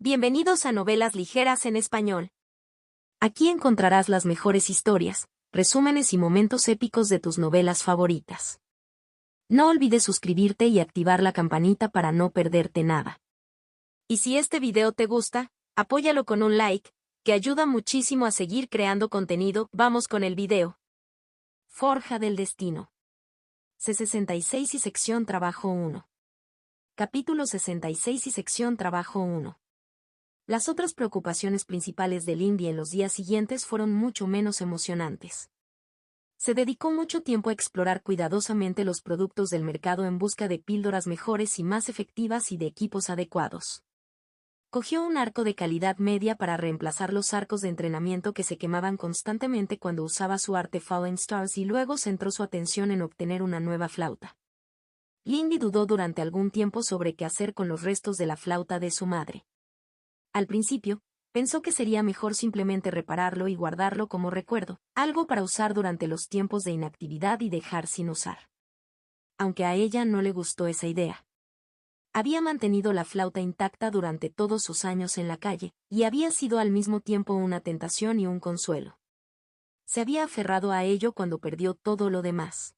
Bienvenidos a Novelas Ligeras en Español. Aquí encontrarás las mejores historias, resúmenes y momentos épicos de tus novelas favoritas. No olvides suscribirte y activar la campanita para no perderte nada. Y si este video te gusta, apóyalo con un like, que ayuda muchísimo a seguir creando contenido. Vamos con el video. Forja del Destino. C66 y sección Trabajo 1. Capítulo 66 y sección Trabajo 1. Las otras preocupaciones principales de Lindy en los días siguientes fueron mucho menos emocionantes. Se dedicó mucho tiempo a explorar cuidadosamente los productos del mercado en busca de píldoras mejores y más efectivas y de equipos adecuados. Cogió un arco de calidad media para reemplazar los arcos de entrenamiento que se quemaban constantemente cuando usaba su arte Falling Stars y luego centró su atención en obtener una nueva flauta. Lindy dudó durante algún tiempo sobre qué hacer con los restos de la flauta de su madre. Al principio, pensó que sería mejor simplemente repararlo y guardarlo como recuerdo, algo para usar durante los tiempos de inactividad y dejar sin usar. Aunque a ella no le gustó esa idea. Había mantenido la flauta intacta durante todos sus años en la calle, y había sido al mismo tiempo una tentación y un consuelo. Se había aferrado a ello cuando perdió todo lo demás.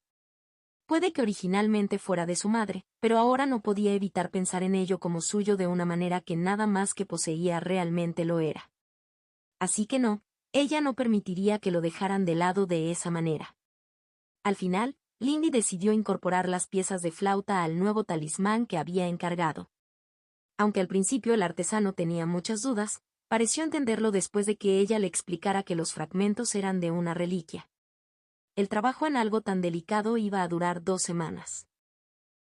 Puede que originalmente fuera de su madre, pero ahora no podía evitar pensar en ello como suyo de una manera que nada más que poseía realmente lo era. Así que no, ella no permitiría que lo dejaran de lado de esa manera. Al final, Lindy decidió incorporar las piezas de flauta al nuevo talismán que había encargado. Aunque al principio el artesano tenía muchas dudas, pareció entenderlo después de que ella le explicara que los fragmentos eran de una reliquia. El trabajo en algo tan delicado iba a durar 2 semanas.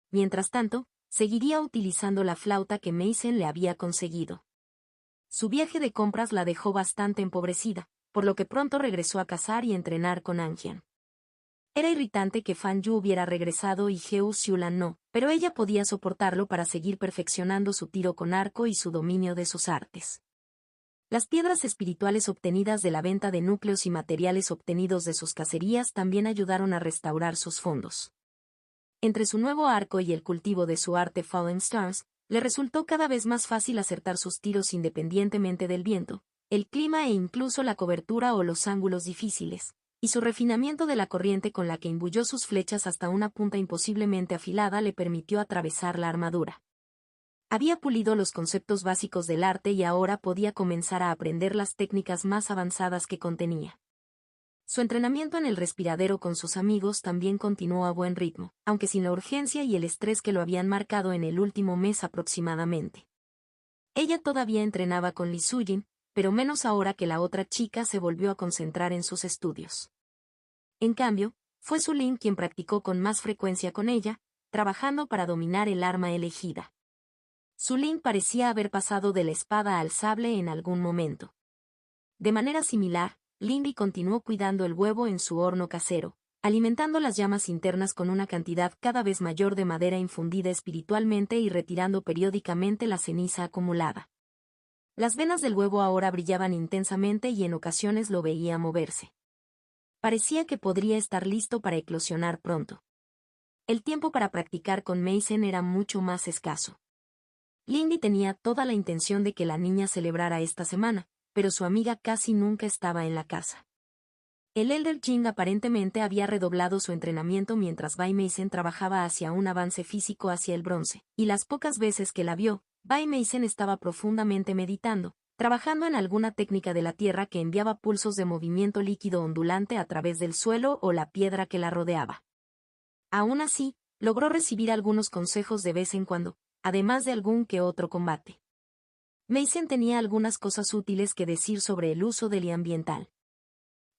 Mientras tanto, seguiría utilizando la flauta que Mason le había conseguido. Su viaje de compras la dejó bastante empobrecida, por lo que pronto regresó a cazar y entrenar con Angian. Era irritante que Fan Yu hubiera regresado y Heo Xiulan no, pero ella podía soportarlo para seguir perfeccionando su tiro con arco y su dominio de sus artes. Las piedras espirituales obtenidas de la venta de núcleos y materiales obtenidos de sus cacerías también ayudaron a restaurar sus fondos. Entre su nuevo arco y el cultivo de su arte Fallen Stars, le resultó cada vez más fácil acertar sus tiros independientemente del viento, el clima e incluso la cobertura o los ángulos difíciles, y su refinamiento de la corriente con la que imbuyó sus flechas hasta una punta imposiblemente afilada le permitió atravesar la armadura. Había pulido los conceptos básicos del arte y ahora podía comenzar a aprender las técnicas más avanzadas que contenía. Su entrenamiento en el respiradero con sus amigos también continuó a buen ritmo, aunque sin la urgencia y el estrés que lo habían marcado en el último mes aproximadamente. Ella todavía entrenaba con Li Sujin, pero menos ahora que la otra chica se volvió a concentrar en sus estudios. En cambio, fue Su Lin quien practicó con más frecuencia con ella, trabajando para dominar el arma elegida. Su Lin parecía haber pasado de la espada al sable en algún momento. De manera similar, Lindy continuó cuidando el huevo en su horno casero, alimentando las llamas internas con una cantidad cada vez mayor de madera infundida espiritualmente y retirando periódicamente la ceniza acumulada. Las venas del huevo ahora brillaban intensamente y en ocasiones lo veía moverse. Parecía que podría estar listo para eclosionar pronto. El tiempo para practicar con Mason era mucho más escaso. Lindy tenía toda la intención de que la niña celebrara esta semana, pero su amiga casi nunca estaba en la casa. El Elder Jing aparentemente había redoblado su entrenamiento mientras Bai Mason trabajaba hacia un avance físico hacia el bronce, y las pocas veces que la vio, Bai Mason estaba profundamente meditando, trabajando en alguna técnica de la tierra que enviaba pulsos de movimiento líquido ondulante a través del suelo o la piedra que la rodeaba. Aún así, logró recibir algunos consejos de vez en cuando, además de algún que otro combate. Mason tenía algunas cosas útiles que decir sobre el uso del ambiental.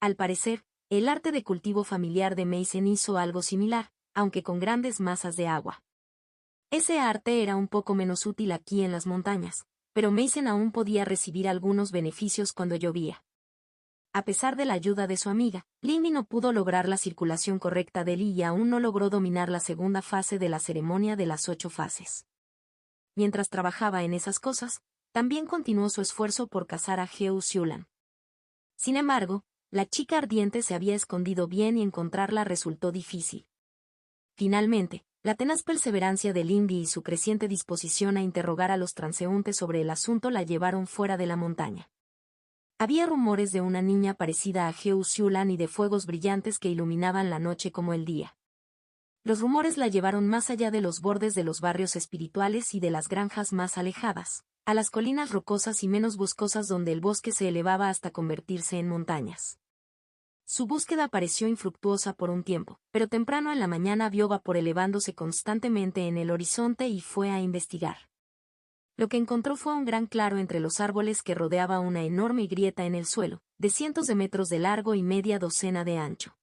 Al parecer, el arte de cultivo familiar de Mason hizo algo similar, aunque con grandes masas de agua. Ese arte era un poco menos útil aquí en las montañas, pero Mason aún podía recibir algunos beneficios cuando llovía. A pesar de la ayuda de su amiga, Lindy no pudo lograr la circulación correcta de Li y aún no logró dominar la segunda fase de la ceremonia de las 8 fases. Mientras trabajaba en esas cosas, también continuó su esfuerzo por cazar a Heo Xiulan. Sin embargo, la chica ardiente se había escondido bien y encontrarla resultó difícil. Finalmente, La tenaz perseverancia de Lindy y su creciente disposición a interrogar a los transeúntes sobre el asunto la llevaron fuera de la montaña. Había rumores de una niña parecida a Heo Xiulan y de fuegos brillantes que iluminaban la noche como el día. Los rumores la llevaron más allá de los bordes de los barrios espirituales y de las granjas más alejadas, a las colinas rocosas y menos boscosas donde el bosque se elevaba hasta convertirse en montañas. Su búsqueda pareció infructuosa por un tiempo, pero temprano en la mañana vio vapor elevándose constantemente en el horizonte y fue a investigar. Lo que encontró fue un gran claro entre los árboles que rodeaba una enorme grieta en el suelo, de cientos de metros de largo y media docena de ancho.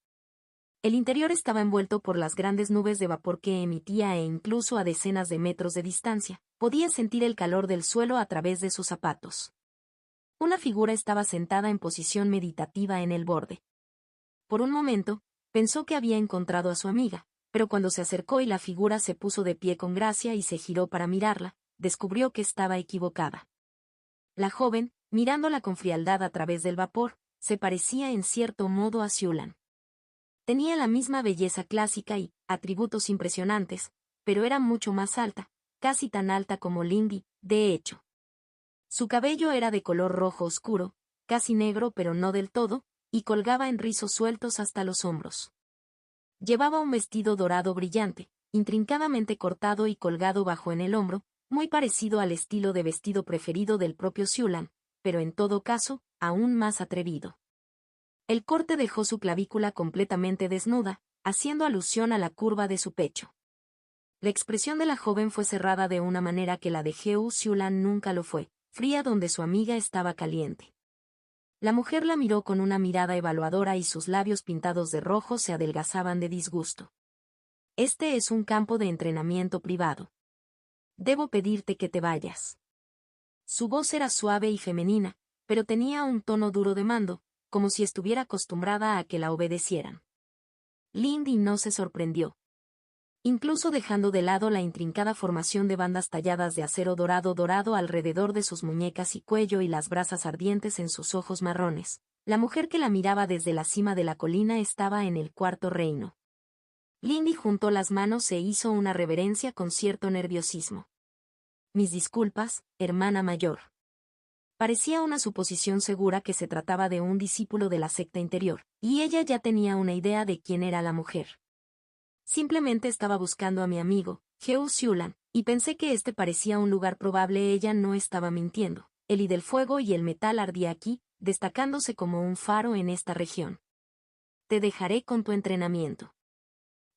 El interior estaba envuelto por las grandes nubes de vapor que emitía e incluso a decenas de metros de distancia, podía sentir el calor del suelo a través de sus zapatos. Una figura estaba sentada en posición meditativa en el borde. Por un momento, pensó que había encontrado a su amiga, pero cuando se acercó y la figura se puso de pie con gracia y se giró para mirarla, descubrió que estaba equivocada. La joven, mirándola con frialdad a través del vapor, se parecía en cierto modo a Xiulan. Tenía la misma belleza clásica y atributos impresionantes, pero era mucho más alta, casi tan alta como Lindy, de hecho. Su cabello era de color rojo oscuro, casi negro pero no del todo, y colgaba en rizos sueltos hasta los hombros. Llevaba un vestido dorado brillante, intrincadamente cortado y colgado bajo en el hombro, muy parecido al estilo de vestido preferido del propio Xiulan, pero en todo caso, aún más atrevido. El corte dejó su clavícula completamente desnuda, haciendo alusión a la curva de su pecho. La expresión de la joven fue cerrada de una manera que la de Heo Xiulan nunca lo fue, fría donde su amiga estaba caliente. La mujer la miró con una mirada evaluadora y sus labios pintados de rojo se adelgazaban de disgusto. Este es un campo de entrenamiento privado. Debo pedirte que te vayas. Su voz era suave y femenina, pero tenía un tono duro de mando, como si estuviera acostumbrada a que la obedecieran. Lindy no se sorprendió. Incluso dejando de lado la intrincada formación de bandas talladas de acero dorado alrededor de sus muñecas y cuello y las brasas ardientes en sus ojos marrones, la mujer que la miraba desde la cima de la colina estaba en el cuarto reino. Lindy juntó las manos e hizo una reverencia con cierto nerviosismo. Mis disculpas, hermana mayor. Parecía una suposición segura que se trataba de un discípulo de la secta interior, y ella ya tenía una idea de quién era la mujer. Simplemente estaba buscando a mi amigo, Heo Xiulan, y pensé que este parecía un lugar probable. Ella no estaba mintiendo. El y del fuego y el metal ardía aquí, destacándose como un faro en esta región. Te dejaré con tu entrenamiento.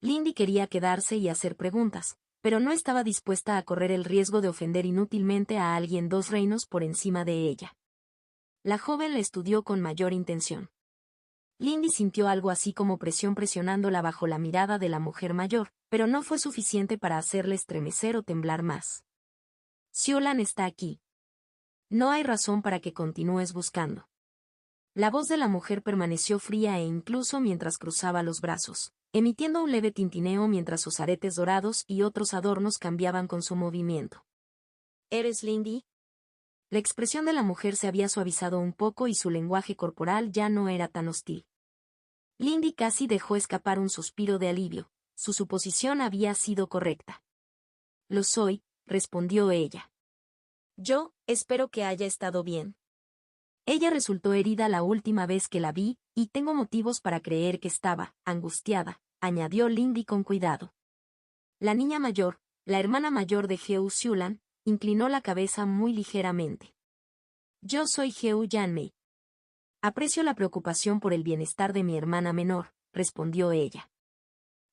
Lindy quería quedarse y hacer preguntas, pero no estaba dispuesta a correr el riesgo de ofender inútilmente a alguien 2 reinos por encima de ella. La joven la estudió con mayor intención. Lindy sintió algo así como presión presionándola bajo la mirada de la mujer mayor, pero no fue suficiente para hacerle estremecer o temblar más. Xiulan está aquí. No hay razón para que continúes buscando. La voz de la mujer permaneció fría e incluso mientras cruzaba los brazos, emitiendo un leve tintineo mientras sus aretes dorados y otros adornos cambiaban con su movimiento. ¿Eres Lindy? La expresión de la mujer se había suavizado un poco y su lenguaje corporal ya no era tan hostil. Lindy casi dejó escapar un suspiro de alivio, su suposición había sido correcta. Lo soy, respondió ella. Yo, espero que haya estado bien. Ella resultó herida la última vez que la vi, y tengo motivos para creer que estaba angustiada, añadió Lindy con cuidado. La niña mayor, la hermana mayor de Heo Xiulan, inclinó la cabeza muy ligeramente. Yo soy Heo Yanmei. Aprecio la preocupación por el bienestar de mi hermana menor, respondió ella.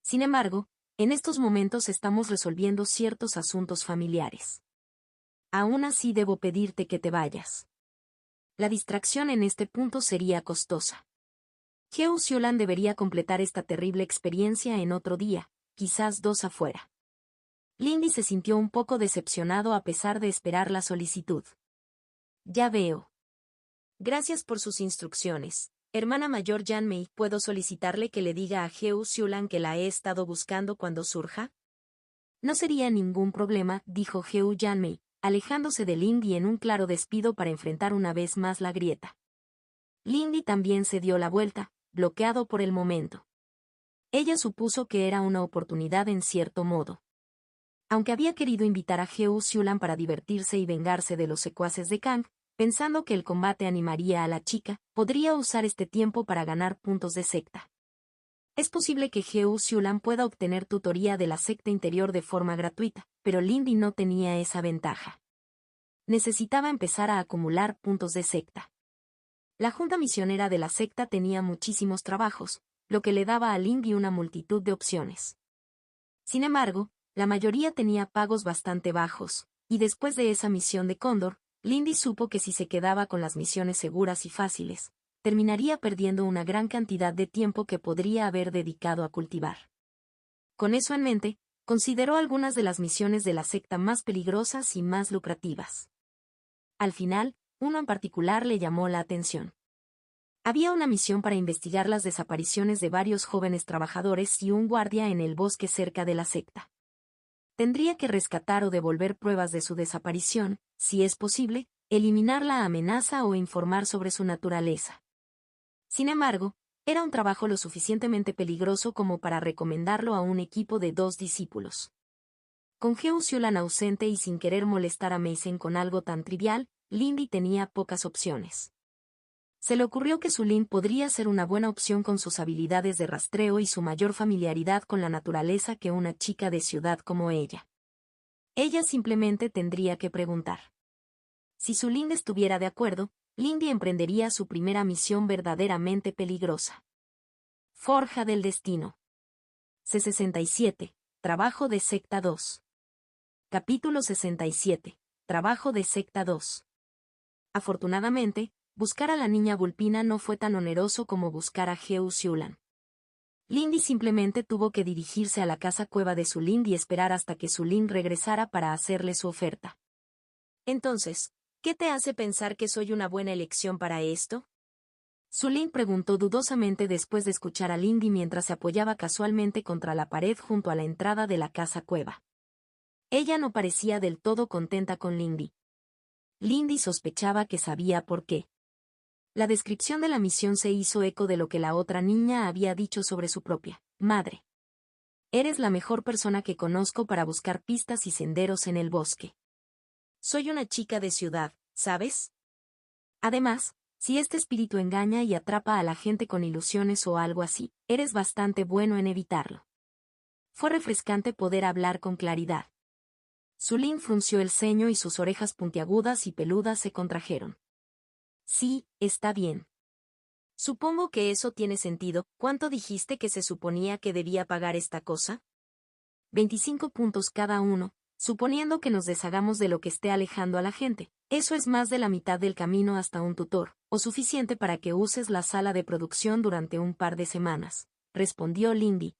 Sin embargo, en estos momentos estamos resolviendo ciertos asuntos familiares. Aún así debo pedirte que te vayas. La distracción en este punto sería costosa. Heo Xiulan debería completar esta terrible experiencia en otro día, quizás 2 afuera. Lindy se sintió un poco decepcionado a pesar de esperar la solicitud. Ya veo. Gracias por sus instrucciones, hermana mayor Yanmei. ¿Puedo solicitarle que le diga a Heo Xiulan que la he estado buscando cuando surja? No sería ningún problema, dijo Heo Yanmei, alejándose de Lindy en un claro despido para enfrentar una vez más la grieta. Lindy también se dio la vuelta, bloqueado por el momento. Ella supuso que era una oportunidad en cierto modo. Aunque había querido invitar a Heo Siulan para divertirse y vengarse de los secuaces de Kang, pensando que el combate animaría a la chica, podría usar este tiempo para ganar puntos de secta. Es posible que Heo Siulan pueda obtener tutoría de la secta interior de forma gratuita, pero Lindy no tenía esa ventaja. Necesitaba empezar a acumular puntos de secta. La junta misionera de la secta tenía muchísimos trabajos, lo que le daba a Lindy una multitud de opciones. Sin embargo, la mayoría tenía pagos bastante bajos, y después de esa misión de Cóndor, Lindy supo que si se quedaba con las misiones seguras y fáciles, terminaría perdiendo una gran cantidad de tiempo que podría haber dedicado a cultivar. Con eso en mente, consideró algunas de las misiones de la secta más peligrosas y más lucrativas. Al final, uno en particular le llamó la atención. Había una misión para investigar las desapariciones de varios jóvenes trabajadores y un guardia en el bosque cerca de la secta. Tendría que rescatar o devolver pruebas de su desaparición, si es posible, eliminar la amenaza o informar sobre su naturaleza. Sin embargo, era un trabajo lo suficientemente peligroso como para recomendarlo a un equipo de 2 discípulos. Con Heo Siulan ausente y sin querer molestar a Mason con algo tan trivial, Lindy tenía pocas opciones. Se le ocurrió que Sulin podría ser una buena opción con sus habilidades de rastreo y su mayor familiaridad con la naturaleza que una chica de ciudad como ella. Ella simplemente tendría que preguntar. Si Sulin estuviera de acuerdo, Lindy emprendería su primera misión verdaderamente peligrosa. Forja del Destino. C67. Trabajo de Secta 2. Capítulo 67. Trabajo de Secta 2. Afortunadamente, buscar a la niña Vulpina no fue tan oneroso como buscar a Heo Siulan. Lindy simplemente tuvo que dirigirse a la casa cueva de Sulin y esperar hasta que Sulin regresara para hacerle su oferta. Entonces, ¿qué te hace pensar que soy una buena elección para esto? Sulin preguntó dudosamente después de escuchar a Lindy mientras se apoyaba casualmente contra la pared junto a la entrada de la casa cueva. Ella no parecía del todo contenta con Lindy. Lindy sospechaba que sabía por qué. La descripción de la misión se hizo eco de lo que la otra niña había dicho sobre su propia madre. Eres la mejor persona que conozco para buscar pistas y senderos en el bosque. Soy una chica de ciudad, ¿sabes? Además, si este espíritu engaña y atrapa a la gente con ilusiones o algo así, eres bastante bueno en evitarlo. Fue refrescante poder hablar con claridad. Sulin frunció el ceño y sus orejas puntiagudas y peludas se contrajeron. Sí, está bien. Supongo que eso tiene sentido. ¿Cuánto dijiste que se suponía que debía pagar esta cosa? 25 puntos cada uno, suponiendo que nos deshagamos de lo que esté alejando a la gente. Eso es más de la mitad del camino hasta un tutor, o suficiente para que uses la sala de producción durante un par de semanas, respondió Lindy.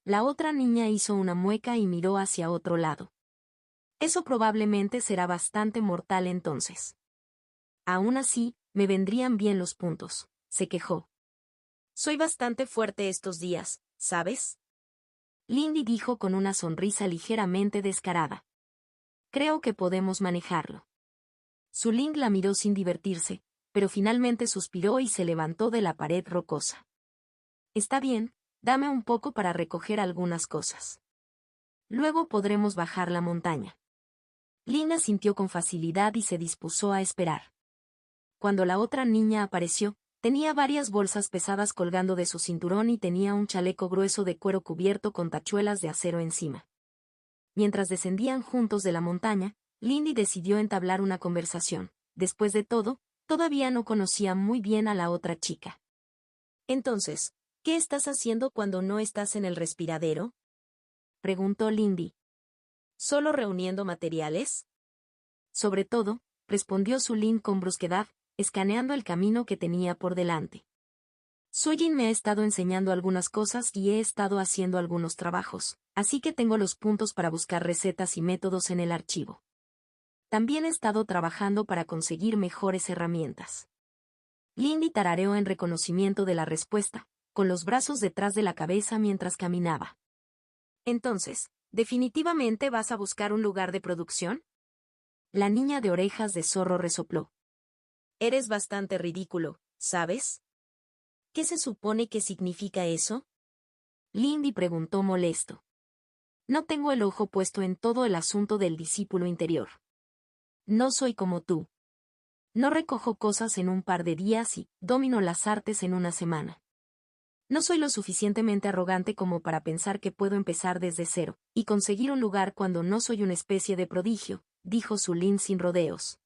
La otra niña hizo una mueca y miró hacia otro lado. Eso probablemente será bastante mortal entonces. Aún así, me vendrían bien los puntos, se quejó. Soy bastante fuerte estos días, ¿sabes? Lindy dijo con una sonrisa ligeramente descarada. Creo que podemos manejarlo. Sulin la miró sin divertirse, pero finalmente suspiró y se levantó de la pared rocosa. Está bien, dame un poco para recoger algunas cosas. Luego podremos bajar la montaña. Lina sintió con facilidad y se dispuso a esperar. Cuando la otra niña apareció, tenía varias bolsas pesadas colgando de su cinturón y tenía un chaleco grueso de cuero cubierto con tachuelas de acero encima. Mientras descendían juntos de la montaña, Lindy decidió entablar una conversación. Después de todo, todavía no conocía muy bien a la otra chica. Entonces, ¿qué estás haciendo cuando no estás en el respiradero? Preguntó Lindy. ¿Solo reuniendo materiales? Sobre todo, respondió Sulin con brusquedad, escaneando el camino que tenía por delante. Sujin me ha estado enseñando algunas cosas y he estado haciendo algunos trabajos, así que tengo los puntos para buscar recetas y métodos en el archivo. También he estado trabajando para conseguir mejores herramientas. Lindy tarareó en reconocimiento de la respuesta, con los brazos detrás de la cabeza mientras caminaba. Entonces, ¿definitivamente vas a buscar un lugar de producción? La niña de orejas de zorro resopló. Eres bastante ridículo, ¿sabes? ¿Qué se supone que significa eso? Lindy preguntó molesto. No tengo el ojo puesto en todo el asunto del discípulo interior. No soy como tú. No recojo cosas en un par de días y domino las artes en una semana. No soy lo suficientemente arrogante como para pensar que puedo empezar desde cero y conseguir un lugar cuando no soy una especie de prodigio, dijo Su Lin sin rodeos.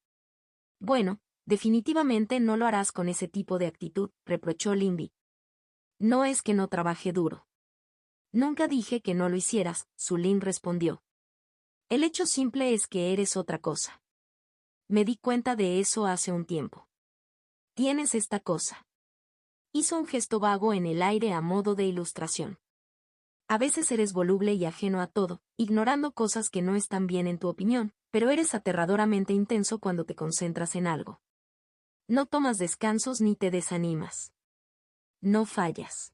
Bueno, definitivamente no lo harás con ese tipo de actitud, reprochó Lindy. No es que no trabaje duro. Nunca dije que no lo hicieras, Su Lin respondió. El hecho simple es que eres otra cosa. Me di cuenta de eso hace un tiempo. Tienes esta cosa. Hizo un gesto vago en el aire a modo de ilustración. A veces eres voluble y ajeno a todo, ignorando cosas que no están bien en tu opinión, pero eres aterradoramente intenso cuando te concentras en algo. No tomas descansos ni te desanimas. No fallas.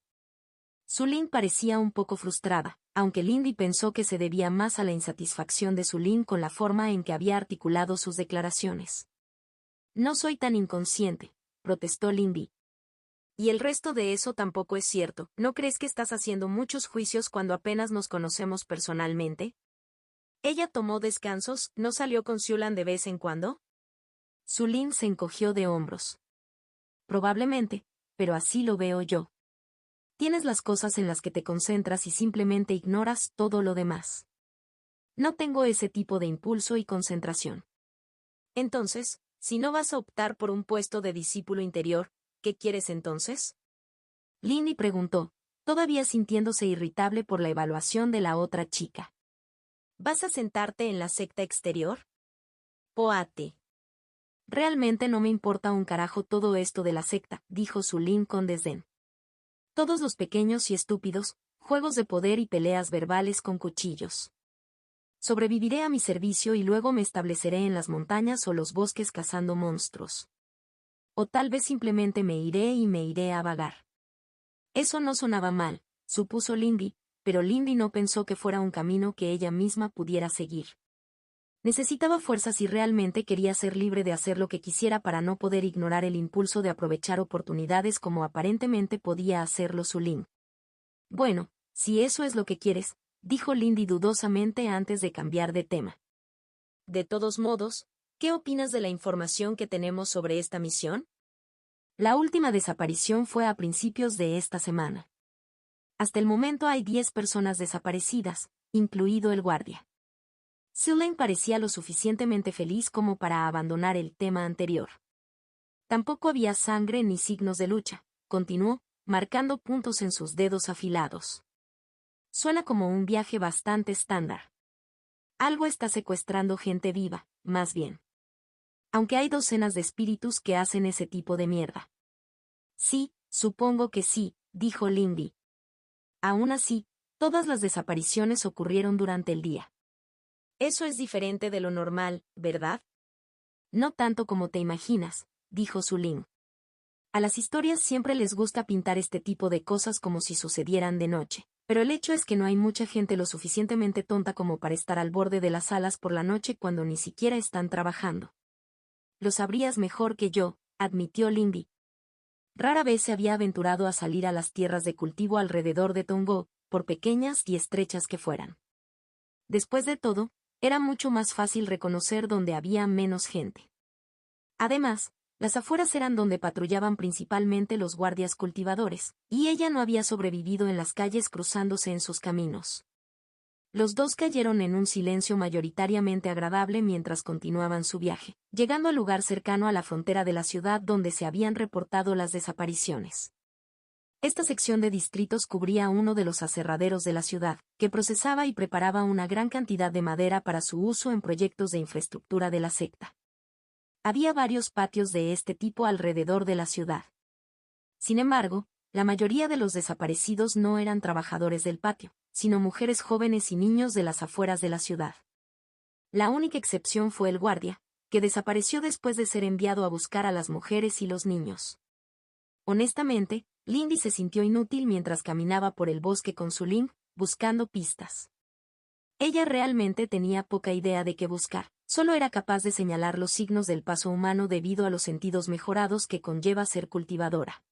Su Lin parecía un poco frustrada, aunque Lindy pensó que se debía más a la insatisfacción de Su Lin con la forma en que había articulado sus declaraciones. No soy tan inconsciente, protestó Lindy. Y el resto de eso tampoco es cierto. ¿No crees que estás haciendo muchos juicios cuando apenas nos conocemos personalmente? Ella tomó descansos, ¿no salió con Siulan de vez en cuando? Su Lin se encogió de hombros. Probablemente, pero así lo veo yo. Tienes las cosas en las que te concentras y simplemente ignoras todo lo demás. No tengo ese tipo de impulso y concentración. Entonces, si no vas a optar por un puesto de discípulo interior, ¿qué quieres entonces? Lindy preguntó, todavía sintiéndose irritable por la evaluación de la otra chica. ¿Vas a sentarte en la secta exterior? Poate. Realmente no me importa un carajo todo esto de la secta, dijo Su Lin con desdén. Todos los pequeños y estúpidos, juegos de poder y peleas verbales con cuchillos. Sobreviviré a mi servicio y luego me estableceré en las montañas o los bosques cazando monstruos. O tal vez simplemente me iré a vagar. Eso no sonaba mal, supuso Lindy, pero Lindy no pensó que fuera un camino que ella misma pudiera seguir. Necesitaba fuerzas y realmente quería ser libre de hacer lo que quisiera para no poder ignorar el impulso de aprovechar oportunidades como aparentemente podía hacerlo Su Lin. Bueno, si eso es lo que quieres, dijo Lindy dudosamente antes de cambiar de tema. De todos modos, ¿qué opinas de la información que tenemos sobre esta misión? La última desaparición fue a principios de esta semana. Hasta el momento hay 10 personas desaparecidas, incluido el guardia. Su Lin parecía lo suficientemente feliz como para abandonar el tema anterior. Tampoco había sangre ni signos de lucha, continuó, marcando puntos en sus dedos afilados. Suena como un viaje bastante estándar. Algo está secuestrando gente viva, más bien. Aunque hay docenas de espíritus que hacen ese tipo de mierda. Sí, supongo que sí, dijo Lindy. Aún así, todas las desapariciones ocurrieron durante el día. Eso es diferente de lo normal, ¿verdad? No tanto como te imaginas, dijo Su Lin. A las historias siempre les gusta pintar este tipo de cosas como si sucedieran de noche, pero el hecho es que no hay mucha gente lo suficientemente tonta como para estar al borde de las salas por la noche cuando ni siquiera están trabajando. Lo sabrías mejor que yo, admitió Lindy. Rara vez se había aventurado a salir a las tierras de cultivo alrededor de Tongo, por pequeñas y estrechas que fueran. Después de todo, era mucho más fácil reconocer donde había menos gente. Además, las afueras eran donde patrullaban principalmente los guardias cultivadores, y ella no había sobrevivido en las calles cruzándose en sus caminos. Los dos cayeron en un silencio mayoritariamente agradable mientras continuaban su viaje, llegando al lugar cercano a la frontera de la ciudad donde se habían reportado las desapariciones. Esta sección de distritos cubría uno de los aserraderos de la ciudad, que procesaba y preparaba una gran cantidad de madera para su uso en proyectos de infraestructura de la secta. Había varios patios de este tipo alrededor de la ciudad. Sin embargo, la mayoría de los desaparecidos no eran trabajadores del patio, sino mujeres jóvenes y niños de las afueras de la ciudad. La única excepción fue el guardia, que desapareció después de ser enviado a buscar a las mujeres y los niños. Honestamente, Lindy se sintió inútil mientras caminaba por el bosque con Su Lin, buscando pistas. Ella realmente tenía poca idea de qué buscar, solo era capaz de señalar los signos del paso humano debido a los sentidos mejorados que conlleva ser cultivadora.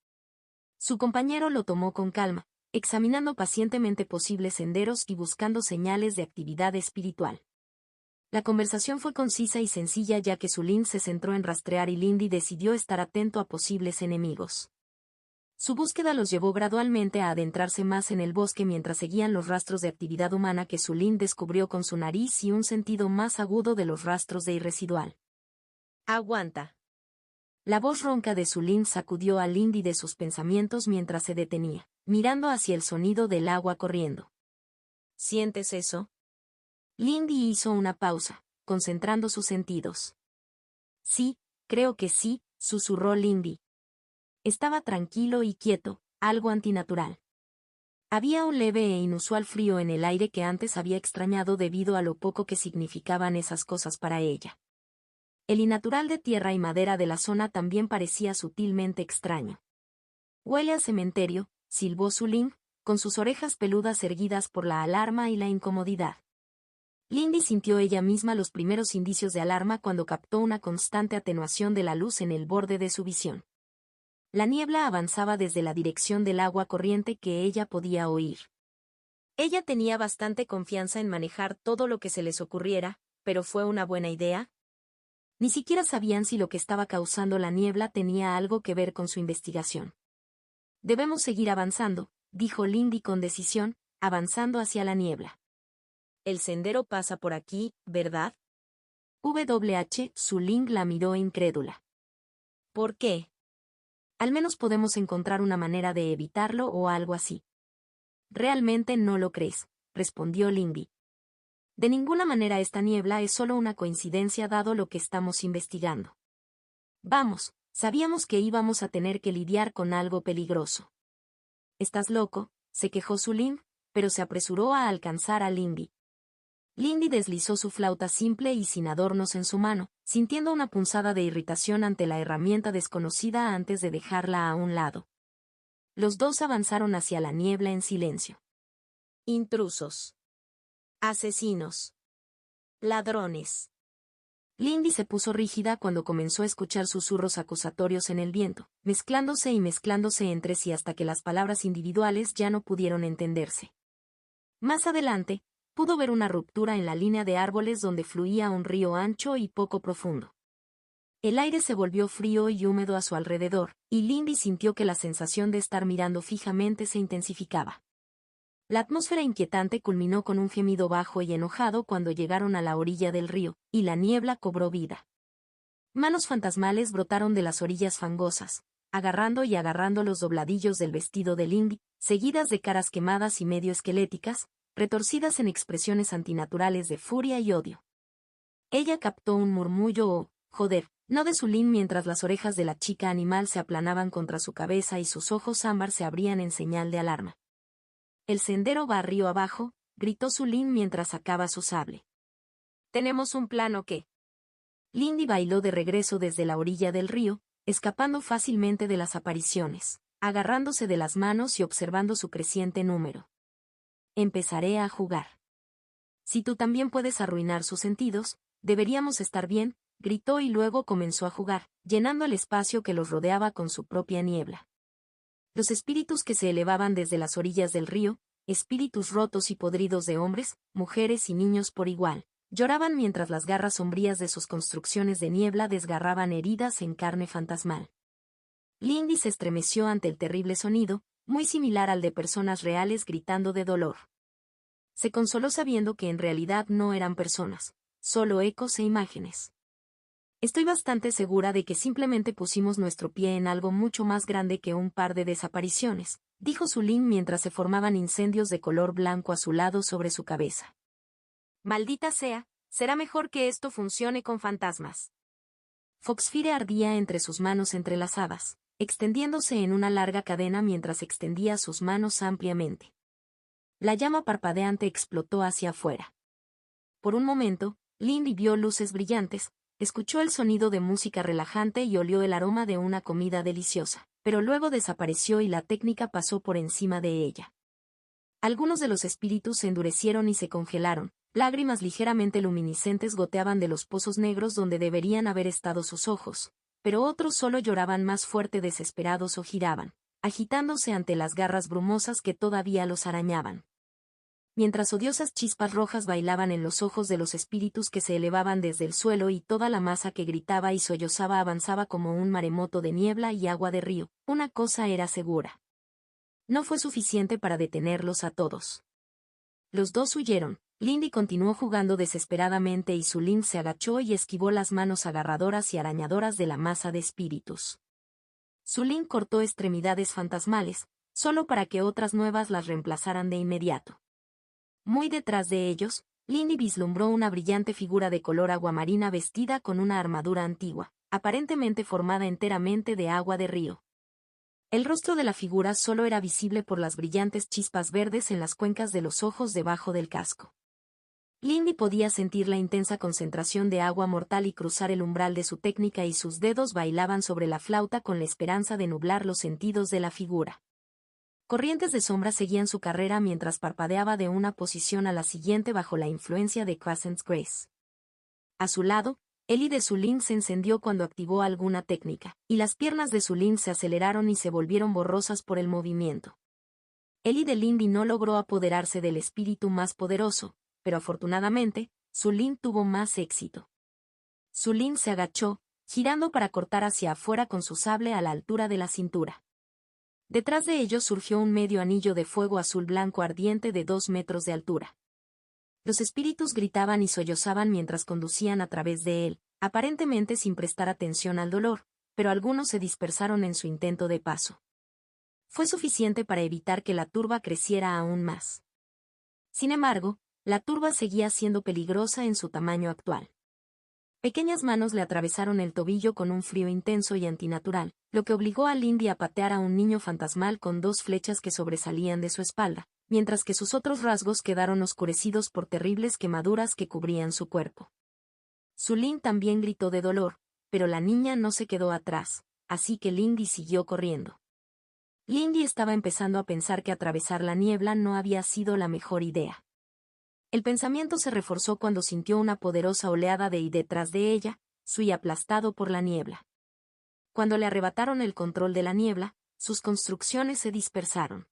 Su compañero lo tomó con calma, examinando pacientemente posibles senderos y buscando señales de actividad espiritual. La conversación fue concisa y sencilla ya que Sulin se centró en rastrear y Lindy decidió estar atento a posibles enemigos. Su búsqueda los llevó gradualmente a adentrarse más en el bosque mientras seguían los rastros de actividad humana que Sulin descubrió con su nariz y un sentido más agudo de los rastros de irresidual. Aguanta. La voz ronca de Sulin sacudió a Lindy de sus pensamientos mientras se detenía, mirando hacia el sonido del agua corriendo. ¿Sientes eso? Lindy hizo una pausa, concentrando sus sentidos. Sí, creo que sí, susurró Lindy. Estaba tranquilo y quieto, algo antinatural. Había un leve e inusual frío en el aire que antes había extrañado debido a lo poco que significaban esas cosas para ella. El innatural de tierra y madera de la zona también parecía sutilmente extraño. Huele al cementerio, silbó Sulin, con sus orejas peludas erguidas por la alarma y la incomodidad. Lindy sintió ella misma los primeros indicios de alarma cuando captó una constante atenuación de la luz en el borde de su visión. La niebla avanzaba desde la dirección del agua corriente que ella podía oír. Ella tenía bastante confianza en manejar todo lo que se les ocurriera, pero ¿fue una buena idea? Ni siquiera sabían si lo que estaba causando la niebla tenía algo que ver con su investigación. Debemos seguir avanzando, dijo Lindy con decisión, avanzando hacia la niebla. El sendero pasa por aquí, ¿verdad? Sulin la miró incrédula. ¿Por qué? Al menos podemos encontrar una manera de evitarlo o algo así. Realmente no lo crees, respondió Lindy. De ninguna manera esta niebla es solo una coincidencia dado lo que estamos investigando. Vamos, sabíamos que íbamos a tener que lidiar con algo peligroso. ¿Estás loco?, se quejó Sulin, pero se apresuró a alcanzar a Lindy. Lindy deslizó su flauta simple y sin adornos en su mano, sintiendo una punzada de irritación ante la herramienta desconocida antes de dejarla a un lado. Los dos avanzaron hacia la niebla en silencio. Intrusos. Asesinos. Ladrones. Lindy se puso rígida cuando comenzó a escuchar susurros acusatorios en el viento, mezclándose y mezclándose entre sí hasta que las palabras individuales ya no pudieron entenderse. Más adelante, pudo ver una ruptura en la línea de árboles donde fluía un río ancho y poco profundo. El aire se volvió frío y húmedo a su alrededor, y Lindy sintió que la sensación de estar mirando fijamente se intensificaba. La atmósfera inquietante culminó con un gemido bajo y enojado cuando llegaron a la orilla del río, y la niebla cobró vida. Manos fantasmales brotaron de las orillas fangosas, agarrando los dobladillos del vestido de Lindy, seguidas de caras quemadas y medio esqueléticas, retorcidas en expresiones antinaturales de furia y odio. Ella captó un murmullo o, joder, no de Sulin mientras las orejas de la chica animal se aplanaban contra su cabeza y sus ojos ámbar se abrían en señal de alarma. El sendero va río abajo, gritó Sulin mientras sacaba su sable. ¿Tenemos un plan o qué? Lindy bailó de regreso desde la orilla del río, escapando fácilmente de las apariciones, agarrándose de las manos y observando su creciente número. Empezaré a jugar. Si tú también puedes arruinar sus sentidos, deberíamos estar bien, gritó y luego comenzó a jugar, llenando el espacio que los rodeaba con su propia niebla. Los espíritus que se elevaban desde las orillas del río, espíritus rotos y podridos de hombres, mujeres y niños por igual, lloraban mientras las garras sombrías de sus construcciones de niebla desgarraban heridas en carne fantasmal. Lindy se estremeció ante el terrible sonido, muy similar al de personas reales gritando de dolor. Se consoló sabiendo que en realidad no eran personas, solo ecos e imágenes. Estoy bastante segura de que simplemente pusimos nuestro pie en algo mucho más grande que un par de desapariciones, dijo Sulin mientras se formaban incendios de color blanco azulado sobre su cabeza. Maldita sea, será mejor que esto funcione con fantasmas. Foxfire ardía entre sus manos entrelazadas, extendiéndose en una larga cadena mientras extendía sus manos ampliamente. La llama parpadeante explotó hacia afuera. Por un momento, Lindy vio luces brillantes, escuchó el sonido de música relajante y olió el aroma de una comida deliciosa, pero luego desapareció y la técnica pasó por encima de ella. Algunos de los espíritus se endurecieron y se congelaron, lágrimas ligeramente luminiscentes goteaban de los pozos negros donde deberían haber estado sus ojos, pero otros solo lloraban más fuerte desesperados o giraban, agitándose ante las garras brumosas que todavía los arañaban. Mientras odiosas chispas rojas bailaban en los ojos de los espíritus que se elevaban desde el suelo y toda la masa que gritaba y sollozaba avanzaba como un maremoto de niebla y agua de río, una cosa era segura. No fue suficiente para detenerlos a todos. Los dos huyeron. Lindy continuó jugando desesperadamente y Sulin se agachó y esquivó las manos agarradoras y arañadoras de la masa de espíritus. Sulin cortó extremidades fantasmales, solo para que otras nuevas las reemplazaran de inmediato. Muy detrás de ellos, Lindy vislumbró una brillante figura de color aguamarina vestida con una armadura antigua, aparentemente formada enteramente de agua de río. El rostro de la figura solo era visible por las brillantes chispas verdes en las cuencas de los ojos debajo del casco. Lindy podía sentir la intensa concentración de agua mortal y cruzar el umbral de su técnica y sus dedos bailaban sobre la flauta con la esperanza de nublar los sentidos de la figura. Corrientes de sombra seguían su carrera mientras parpadeaba de una posición a la siguiente bajo la influencia de Crescent's Grace. A su lado, el I de Sulin se encendió cuando activó alguna técnica, y las piernas de Sulin se aceleraron y se volvieron borrosas por el movimiento. El I de Lindy no logró apoderarse del espíritu más poderoso, pero afortunadamente, Sulin tuvo más éxito. Sulin se agachó, girando para cortar hacia afuera con su sable a la altura de la cintura. Detrás de ellos surgió un medio anillo de fuego azul blanco ardiente de 2 metros de altura. Los espíritus gritaban y sollozaban mientras conducían a través de él, aparentemente sin prestar atención al dolor, pero algunos se dispersaron en su intento de paso. Fue suficiente para evitar que la turba creciera aún más. Sin embargo, la turba seguía siendo peligrosa en su tamaño actual. Pequeñas manos le atravesaron el tobillo con un frío intenso y antinatural, lo que obligó a Lindy a patear a un niño fantasmal con 2 flechas que sobresalían de su espalda, mientras que sus otros rasgos quedaron oscurecidos por terribles quemaduras que cubrían su cuerpo. Sulin también gritó de dolor, pero la niña no se quedó atrás, así que Lindy siguió corriendo. Lindy estaba empezando a pensar que atravesar la niebla no había sido la mejor idea. El pensamiento se reforzó cuando sintió una poderosa oleada de y detrás de ella, Sui aplastado por la niebla. Cuando le arrebataron el control de la niebla, sus construcciones se dispersaron.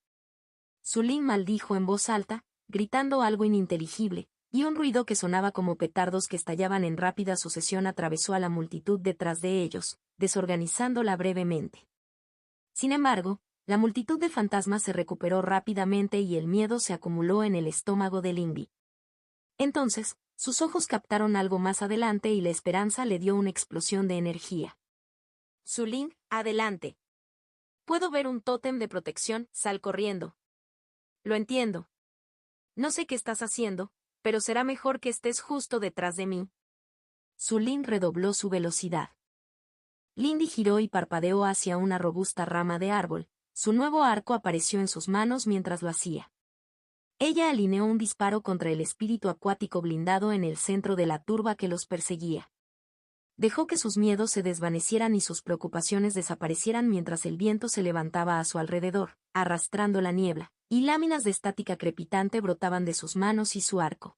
Sulin maldijo en voz alta, gritando algo ininteligible, y un ruido que sonaba como petardos que estallaban en rápida sucesión atravesó a la multitud detrás de ellos, desorganizándola brevemente. Sin embargo, la multitud de fantasmas se recuperó rápidamente y el miedo se acumuló en el estómago de Lindy. Entonces, sus ojos captaron algo más adelante y la esperanza le dio una explosión de energía. Sulin, adelante. Puedo ver un tótem de protección, sal corriendo. Lo entiendo. No sé qué estás haciendo, pero será mejor que estés justo detrás de mí. Sulin redobló su velocidad. Lindy giró y parpadeó hacia una robusta rama de árbol. Su nuevo arco apareció en sus manos mientras lo hacía. Ella alineó un disparo contra el espíritu acuático blindado en el centro de la turba que los perseguía. Dejó que sus miedos se desvanecieran y sus preocupaciones desaparecieran mientras el viento se levantaba a su alrededor, arrastrando la niebla, y láminas de estática crepitante brotaban de sus manos y su arco.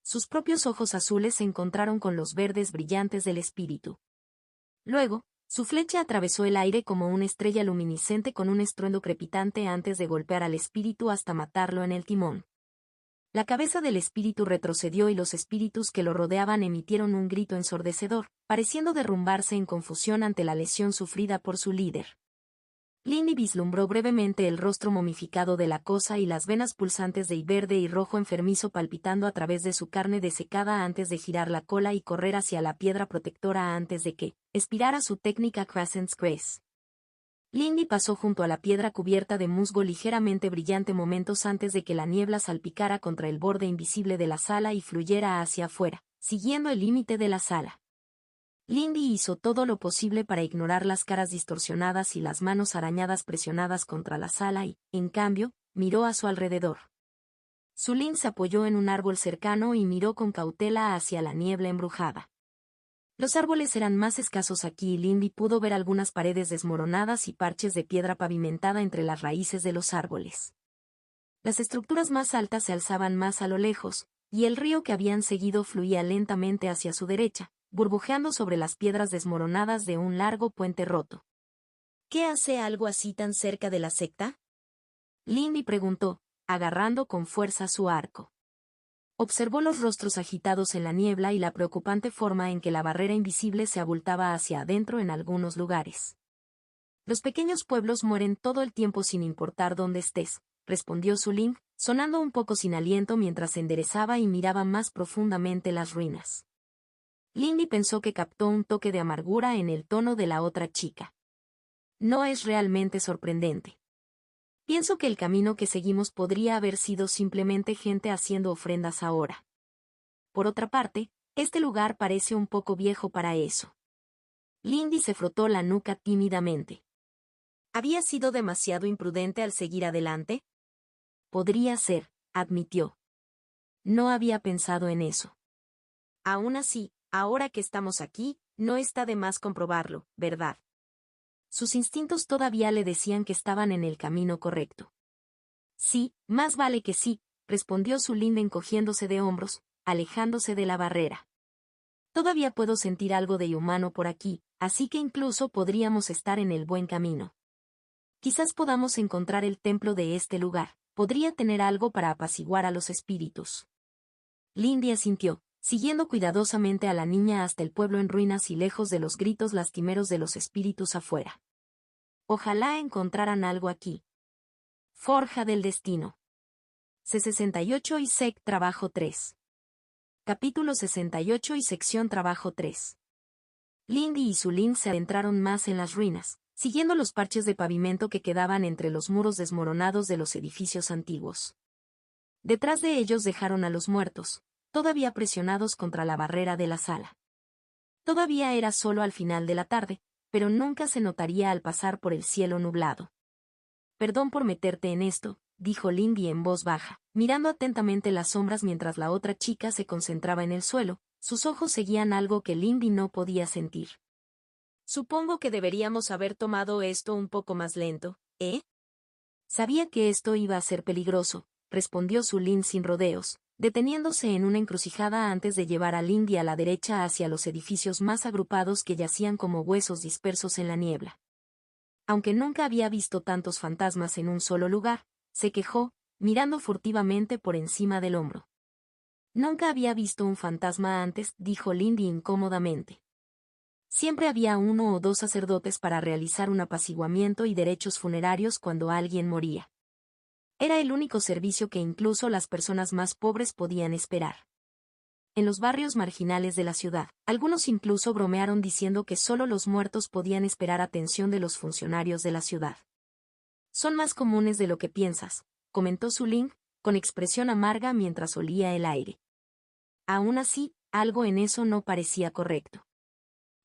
Sus propios ojos azules se encontraron con los verdes brillantes del espíritu. Luego, su flecha atravesó el aire como una estrella luminiscente con un estruendo crepitante antes de golpear al espíritu hasta matarlo en el timón. La cabeza del espíritu retrocedió y los espíritus que lo rodeaban emitieron un grito ensordecedor, pareciendo derrumbarse en confusión ante la lesión sufrida por su líder. Lindy vislumbró brevemente el rostro momificado de la cosa y las venas pulsantes de verde y rojo enfermizo palpitando a través de su carne desecada antes de girar la cola y correr hacia la piedra protectora antes de que expirara su técnica Crescent's Grace. Lindy pasó junto a la piedra cubierta de musgo ligeramente brillante momentos antes de que la niebla salpicara contra el borde invisible de la sala y fluyera hacia afuera, siguiendo el límite de la sala. Lindy hizo todo lo posible para ignorar las caras distorsionadas y las manos arañadas presionadas contra la sala y, en cambio, miró a su alrededor. Sulin se apoyó en un árbol cercano y miró con cautela hacia la niebla embrujada. Los árboles eran más escasos aquí y Lindy pudo ver algunas paredes desmoronadas y parches de piedra pavimentada entre las raíces de los árboles. Las estructuras más altas se alzaban más a lo lejos, y el río que habían seguido fluía lentamente hacia su derecha, burbujeando sobre las piedras desmoronadas de un largo puente roto. ¿Qué hace algo así tan cerca de la secta? Lindy preguntó, agarrando con fuerza su arco. Observó los rostros agitados en la niebla y la preocupante forma en que la barrera invisible se abultaba hacia adentro en algunos lugares. Los pequeños pueblos mueren todo el tiempo sin importar dónde estés, respondió Suling, sonando un poco sin aliento mientras se enderezaba y miraba más profundamente las ruinas. Lindy pensó que captó un toque de amargura en el tono de la otra chica. No es realmente sorprendente. Pienso que el camino que seguimos podría haber sido simplemente gente haciendo ofrendas ahora. Por otra parte, este lugar parece un poco viejo para eso. Lindy se frotó la nuca tímidamente. ¿Había sido demasiado imprudente al seguir adelante? Podría ser, admitió. No había pensado en eso. Aún así, ahora que estamos aquí, no está de más comprobarlo, ¿verdad? Sus instintos todavía le decían que estaban en el camino correcto. Sí, más vale que sí, respondió Suling encogiéndose de hombros, alejándose de la barrera. Todavía puedo sentir algo de humano por aquí, así que incluso podríamos estar en el buen camino. Quizás podamos encontrar el templo de este lugar, podría tener algo para apaciguar a los espíritus. Lindy asintió, siguiendo cuidadosamente a la niña hasta el pueblo en ruinas y lejos de los gritos lastimeros de los espíritus afuera. Ojalá encontraran algo aquí. Forja del destino. C68 y Sec Trabajo 3. Capítulo 68 y Sección Trabajo 3. Lindy y Suling se adentraron más en las ruinas, siguiendo los parches de pavimento que quedaban entre los muros desmoronados de los edificios antiguos. Detrás de ellos dejaron a los muertos, todavía presionados contra la barrera de la sala. Todavía era solo al final de la tarde, pero nunca se notaría al pasar por el cielo nublado. Perdón por meterte en esto, dijo Lindy en voz baja, mirando atentamente las sombras mientras la otra chica se concentraba en el suelo, sus ojos seguían algo que Lindy no podía sentir. Supongo que deberíamos haber tomado esto un poco más lento, ¿eh? Sabía que esto iba a ser peligroso, respondió Suling sin rodeos, deteniéndose en una encrucijada antes de llevar a Lindy a la derecha hacia los edificios más agrupados que yacían como huesos dispersos en la niebla. Aunque nunca había visto tantos fantasmas en un solo lugar, se quejó, mirando furtivamente por encima del hombro. Nunca había visto un fantasma antes, dijo Lindy incómodamente. Siempre había uno o dos sacerdotes para realizar un apaciguamiento y derechos funerarios cuando alguien moría. Era el único servicio que incluso las personas más pobres podían esperar. En los barrios marginales de la ciudad, algunos incluso bromearon diciendo que solo los muertos podían esperar atención de los funcionarios de la ciudad. Son más comunes de lo que piensas, comentó Suling, con expresión amarga mientras olía el aire. Aún así, algo en eso no parecía correcto.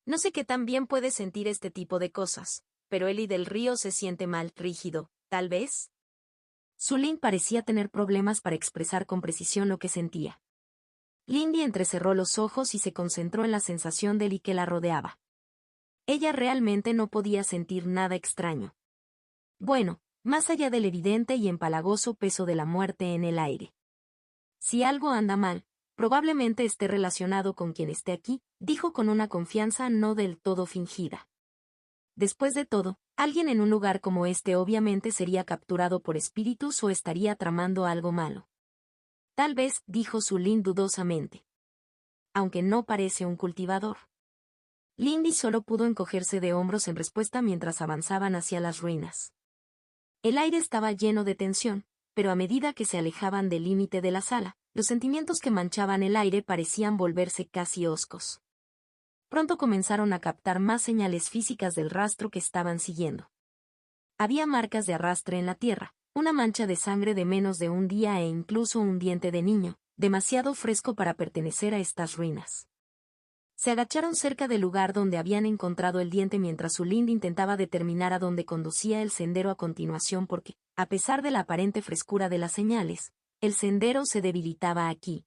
No sé qué tan bien puede sentir este tipo de cosas, pero Eli del Río se siente mal, rígido, ¿tal vez? Suling parecía tener problemas para expresar con precisión lo que sentía. Lindy entrecerró los ojos y se concentró en la sensación de Eli que la rodeaba. Ella realmente no podía sentir nada extraño. Bueno, más allá del evidente y empalagoso peso de la muerte en el aire. Si algo anda mal, probablemente esté relacionado con quien esté aquí, dijo con una confianza no del todo fingida. Después de todo, alguien en un lugar como este obviamente sería capturado por espíritus o estaría tramando algo malo. Tal vez, dijo Suling dudosamente. Aunque no parece un cultivador. Lindy solo pudo encogerse de hombros en respuesta mientras avanzaban hacia las ruinas. El aire estaba lleno de tensión, pero a medida que se alejaban del límite de la sala, los sentimientos que manchaban el aire parecían volverse casi hoscos. Pronto comenzaron a captar más señales físicas del rastro que estaban siguiendo. Había marcas de arrastre en la tierra, una mancha de sangre de menos de un día e incluso un diente de niño, demasiado fresco para pertenecer a estas ruinas. Se agacharon cerca del lugar donde habían encontrado el diente mientras Suling intentaba determinar a dónde conducía el sendero a continuación porque, a pesar de la aparente frescura de las señales, el sendero se debilitaba aquí.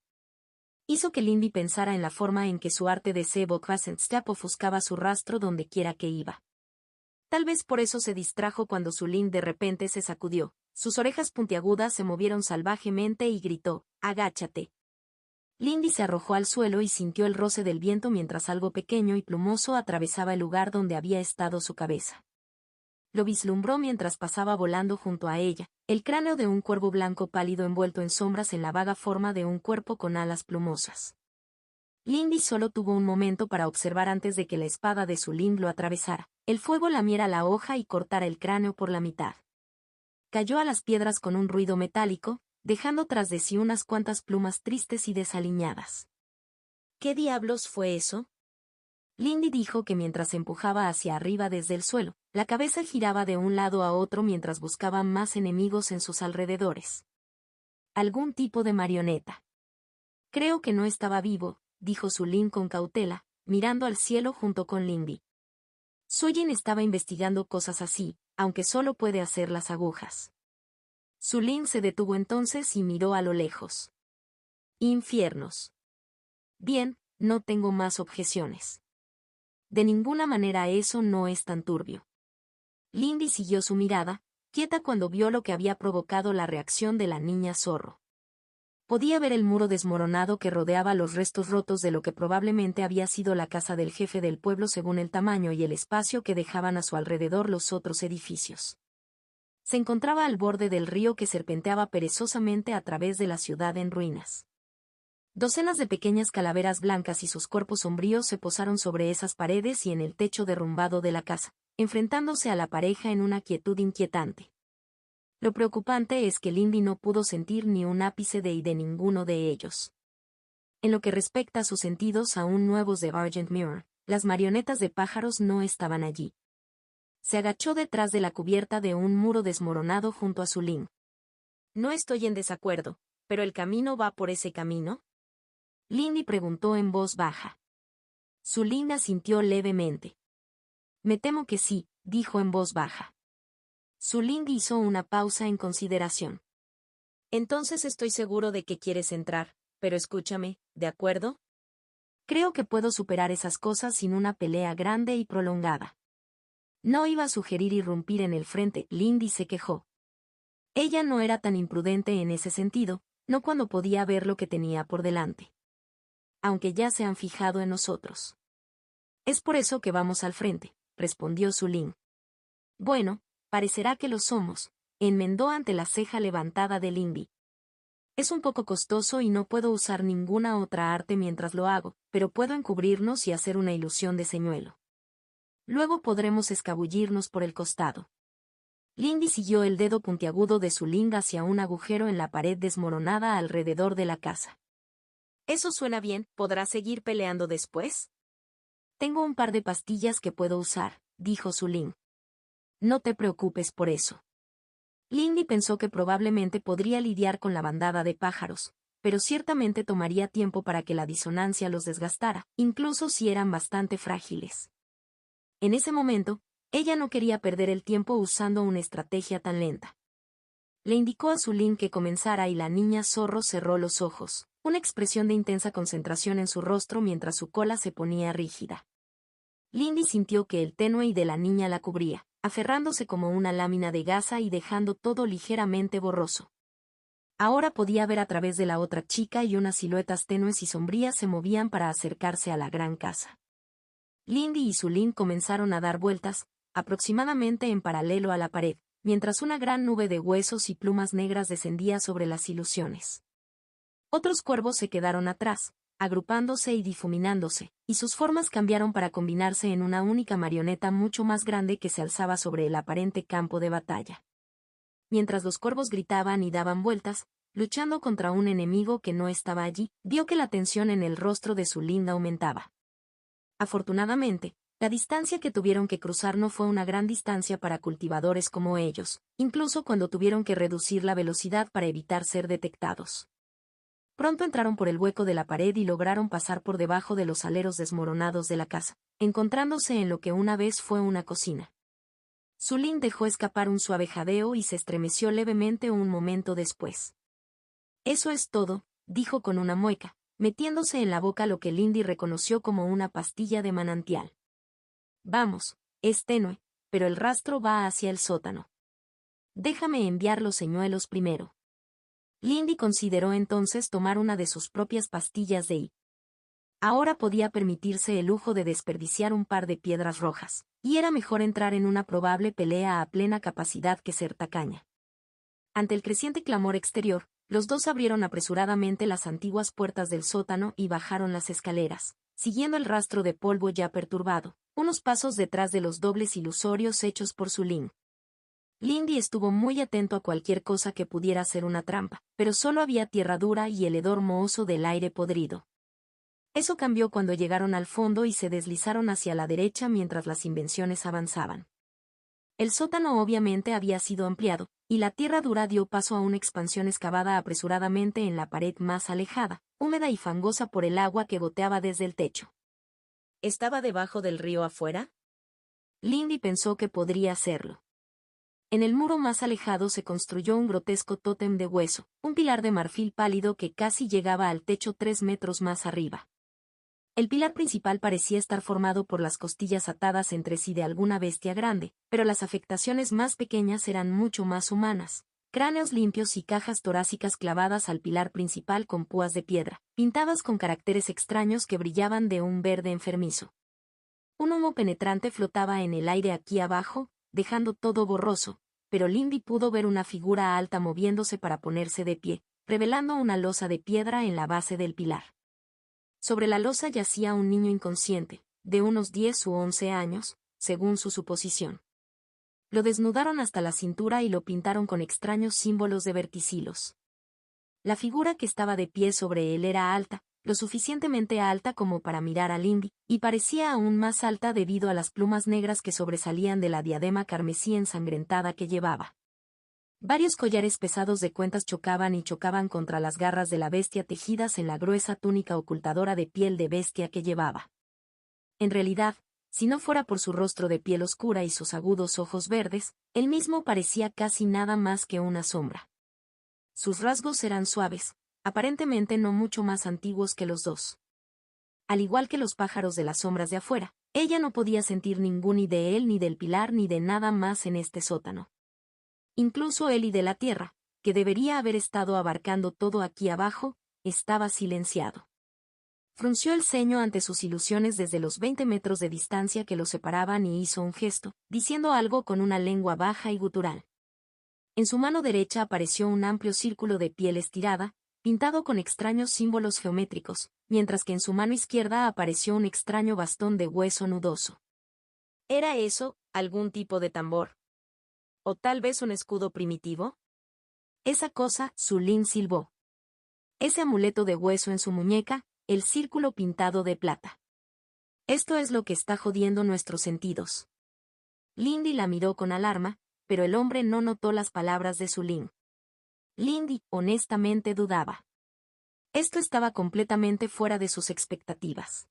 Hizo que Lindy pensara en la forma en que su arte de Sebokvasenstap ofuscaba su rastro donde quiera que iba. Tal vez por eso se distrajo cuando Suling de repente se sacudió, sus orejas puntiagudas se movieron salvajemente y gritó, «¡Agáchate!». Lindy se arrojó al suelo y sintió el roce del viento mientras algo pequeño y plumoso atravesaba el lugar donde había estado su cabeza. lo vislumbró mientras pasaba volando junto a ella, el cráneo de un cuervo blanco pálido envuelto en sombras en la vaga forma de un cuerpo con alas plumosas. Lindy solo tuvo un momento para observar antes de que la espada de Sulin lo atravesara, el fuego lamiera la hoja y cortara el cráneo por la mitad. Cayó a las piedras con un ruido metálico, dejando tras de sí unas cuantas plumas tristes y desaliñadas. ¿Qué diablos fue eso? Lindy dijo que mientras empujaba hacia arriba desde el suelo, la cabeza giraba de un lado a otro mientras buscaba más enemigos en sus alrededores. Algún tipo de marioneta. Creo que no estaba vivo, dijo Sulin con cautela, mirando al cielo junto con Lindy. Sujin estaba investigando cosas así, aunque solo puede hacer las agujas. Sulin se detuvo entonces y miró a lo lejos. Infiernos. Bien, no tengo más objeciones. De ninguna manera eso no es tan turbio. Lindy siguió su mirada, quieta cuando vio lo que había provocado la reacción de la niña zorro. Podía ver el muro desmoronado que rodeaba los restos rotos de lo que probablemente había sido la casa del jefe del pueblo según el tamaño y el espacio que dejaban a su alrededor los otros edificios. Se encontraba al borde del río que serpenteaba perezosamente a través de la ciudad en ruinas. Docenas de pequeñas calaveras blancas y sus cuerpos sombríos se posaron sobre esas paredes y en el techo derrumbado de la casa, enfrentándose a la pareja en una quietud inquietante. Lo preocupante es que Lindy no pudo sentir ni un ápice de ninguno de ellos. En lo que respecta a sus sentidos aún nuevos de Argent Mirror, las marionetas de pájaros no estaban allí. Se agachó detrás de la cubierta de un muro desmoronado junto a Sulin. No estoy en desacuerdo, pero ¿el camino va por ese camino? Lindy preguntó en voz baja. Sulin asintió levemente. Me temo que sí, dijo en voz baja. Sulin hizo una pausa en consideración. Entonces estoy seguro de que quieres entrar, pero escúchame, ¿de acuerdo? Creo que puedo superar esas cosas sin una pelea grande y prolongada. No iba a sugerir irrumpir en el frente, Lindy se quejó. Ella no era tan imprudente en ese sentido, no cuando podía ver lo que tenía por delante. Aunque ya se han fijado en nosotros. Es por eso que vamos al frente, respondió Sulin. Bueno, parecerá que lo somos, enmendó ante la ceja levantada de Lindy. Es un poco costoso y no puedo usar ninguna otra arte mientras lo hago, pero puedo encubrirnos y hacer una ilusión de señuelo. Luego podremos escabullirnos por el costado. Lindy siguió el dedo puntiagudo de Sulin hacia un agujero en la pared desmoronada alrededor de la casa. Eso suena bien, ¿podrás seguir peleando después? Tengo un par de pastillas que puedo usar, dijo Sulin. No te preocupes por eso. Lindy pensó que probablemente podría lidiar con la bandada de pájaros, pero ciertamente tomaría tiempo para que la disonancia los desgastara, incluso si eran bastante frágiles. En ese momento, ella no quería perder el tiempo usando una estrategia tan lenta. Le indicó a Sulin que comenzara y la niña zorro cerró los ojos, una expresión de intensa concentración en su rostro mientras su cola se ponía rígida. Lindy sintió que el tenue de la niña la cubría, aferrándose como una lámina de gasa y dejando todo ligeramente borroso. Ahora podía ver a través de la otra chica y unas siluetas tenues y sombrías se movían para acercarse a la gran casa. Lindy y Sulin comenzaron a dar vueltas, aproximadamente en paralelo a la pared, mientras una gran nube de huesos y plumas negras descendía sobre las ilusiones. Otros cuervos se quedaron atrás, agrupándose y difuminándose, y sus formas cambiaron para combinarse en una única marioneta mucho más grande que se alzaba sobre el aparente campo de batalla. Mientras los cuervos gritaban y daban vueltas, luchando contra un enemigo que no estaba allí, vio que la tensión en el rostro de Sulin aumentaba. Afortunadamente, la distancia que tuvieron que cruzar no fue una gran distancia para cultivadores como ellos, incluso cuando tuvieron que reducir la velocidad para evitar ser detectados. Pronto entraron por el hueco de la pared y lograron pasar por debajo de los aleros desmoronados de la casa, encontrándose en lo que una vez fue una cocina. Sulin dejó escapar un suave jadeo y se estremeció levemente un momento después. Eso es todo, dijo con una mueca, metiéndose en la boca lo que Lindy reconoció como una pastilla de manantial. Vamos, es tenue, pero el rastro va hacia el sótano. Déjame enviar los señuelos primero. Lindy consideró entonces tomar una de sus propias pastillas de I. Ahora podía permitirse el lujo de desperdiciar un par de piedras rojas, y era mejor entrar en una probable pelea a plena capacidad que ser tacaña. Ante el creciente clamor exterior, los dos abrieron apresuradamente las antiguas puertas del sótano y bajaron las escaleras, siguiendo el rastro de polvo ya perturbado, unos pasos detrás de los dobles ilusorios hechos por Su Ling. Lindy estuvo muy atento a cualquier cosa que pudiera ser una trampa, pero solo había tierra dura y el hedor mohoso del aire podrido. Eso cambió cuando llegaron al fondo y se deslizaron hacia la derecha mientras las invenciones avanzaban. El sótano obviamente había sido ampliado, y la tierra dura dio paso a una expansión excavada apresuradamente en la pared más alejada, húmeda y fangosa por el agua que goteaba desde el techo. ¿Estaba debajo del río afuera? Lindy pensó que podría serlo. En el muro más alejado se construyó un grotesco tótem de hueso, un pilar de marfil pálido que casi llegaba al techo 3 metros más arriba. El pilar principal parecía estar formado por las costillas atadas entre sí de alguna bestia grande, pero las afectaciones más pequeñas eran mucho más humanas. Cráneos limpios y cajas torácicas clavadas al pilar principal con púas de piedra, pintadas con caracteres extraños que brillaban de un verde enfermizo. Un humo penetrante flotaba en el aire aquí abajo, dejando todo borroso, pero Lindy pudo ver una figura alta moviéndose para ponerse de pie, revelando una losa de piedra en la base del pilar. Sobre la losa yacía un niño inconsciente, de unos 10 u 11 años, según su suposición. Lo desnudaron hasta la cintura y lo pintaron con extraños símbolos de verticilos. La figura que estaba de pie sobre él era alta, lo suficientemente alta como para mirar a Lindy, y parecía aún más alta debido a las plumas negras que sobresalían de la diadema carmesí ensangrentada que llevaba. Varios collares pesados de cuentas chocaban y chocaban contra las garras de la bestia tejidas en la gruesa túnica ocultadora de piel de bestia que llevaba. En realidad, si no fuera por su rostro de piel oscura y sus agudos ojos verdes, él mismo parecía casi nada más que una sombra. Sus rasgos eran suaves, aparentemente no mucho más antiguos que los dos. Al igual que los pájaros de las sombras de afuera, ella no podía sentir ningún ni de él ni del pilar ni de nada más en este sótano. Incluso él y de la tierra, que debería haber estado abarcando todo aquí abajo, estaba silenciado. Frunció el ceño ante sus ilusiones desde los 20 metros de distancia que lo separaban y hizo un gesto, diciendo algo con una lengua baja y gutural. En su mano derecha apareció un amplio círculo de piel estirada, pintado con extraños símbolos geométricos, mientras que en su mano izquierda apareció un extraño bastón de hueso nudoso. ¿Era eso algún tipo de tambor? ¿O tal vez un escudo primitivo? Esa cosa, Su Ling silbó. Ese amuleto de hueso en su muñeca, el círculo pintado de plata. Esto es lo que está jodiendo nuestros sentidos. Lindy la miró con alarma, pero el hombre no notó las palabras de Su Ling. Lindy, honestamente, dudaba. Esto estaba completamente fuera de sus expectativas.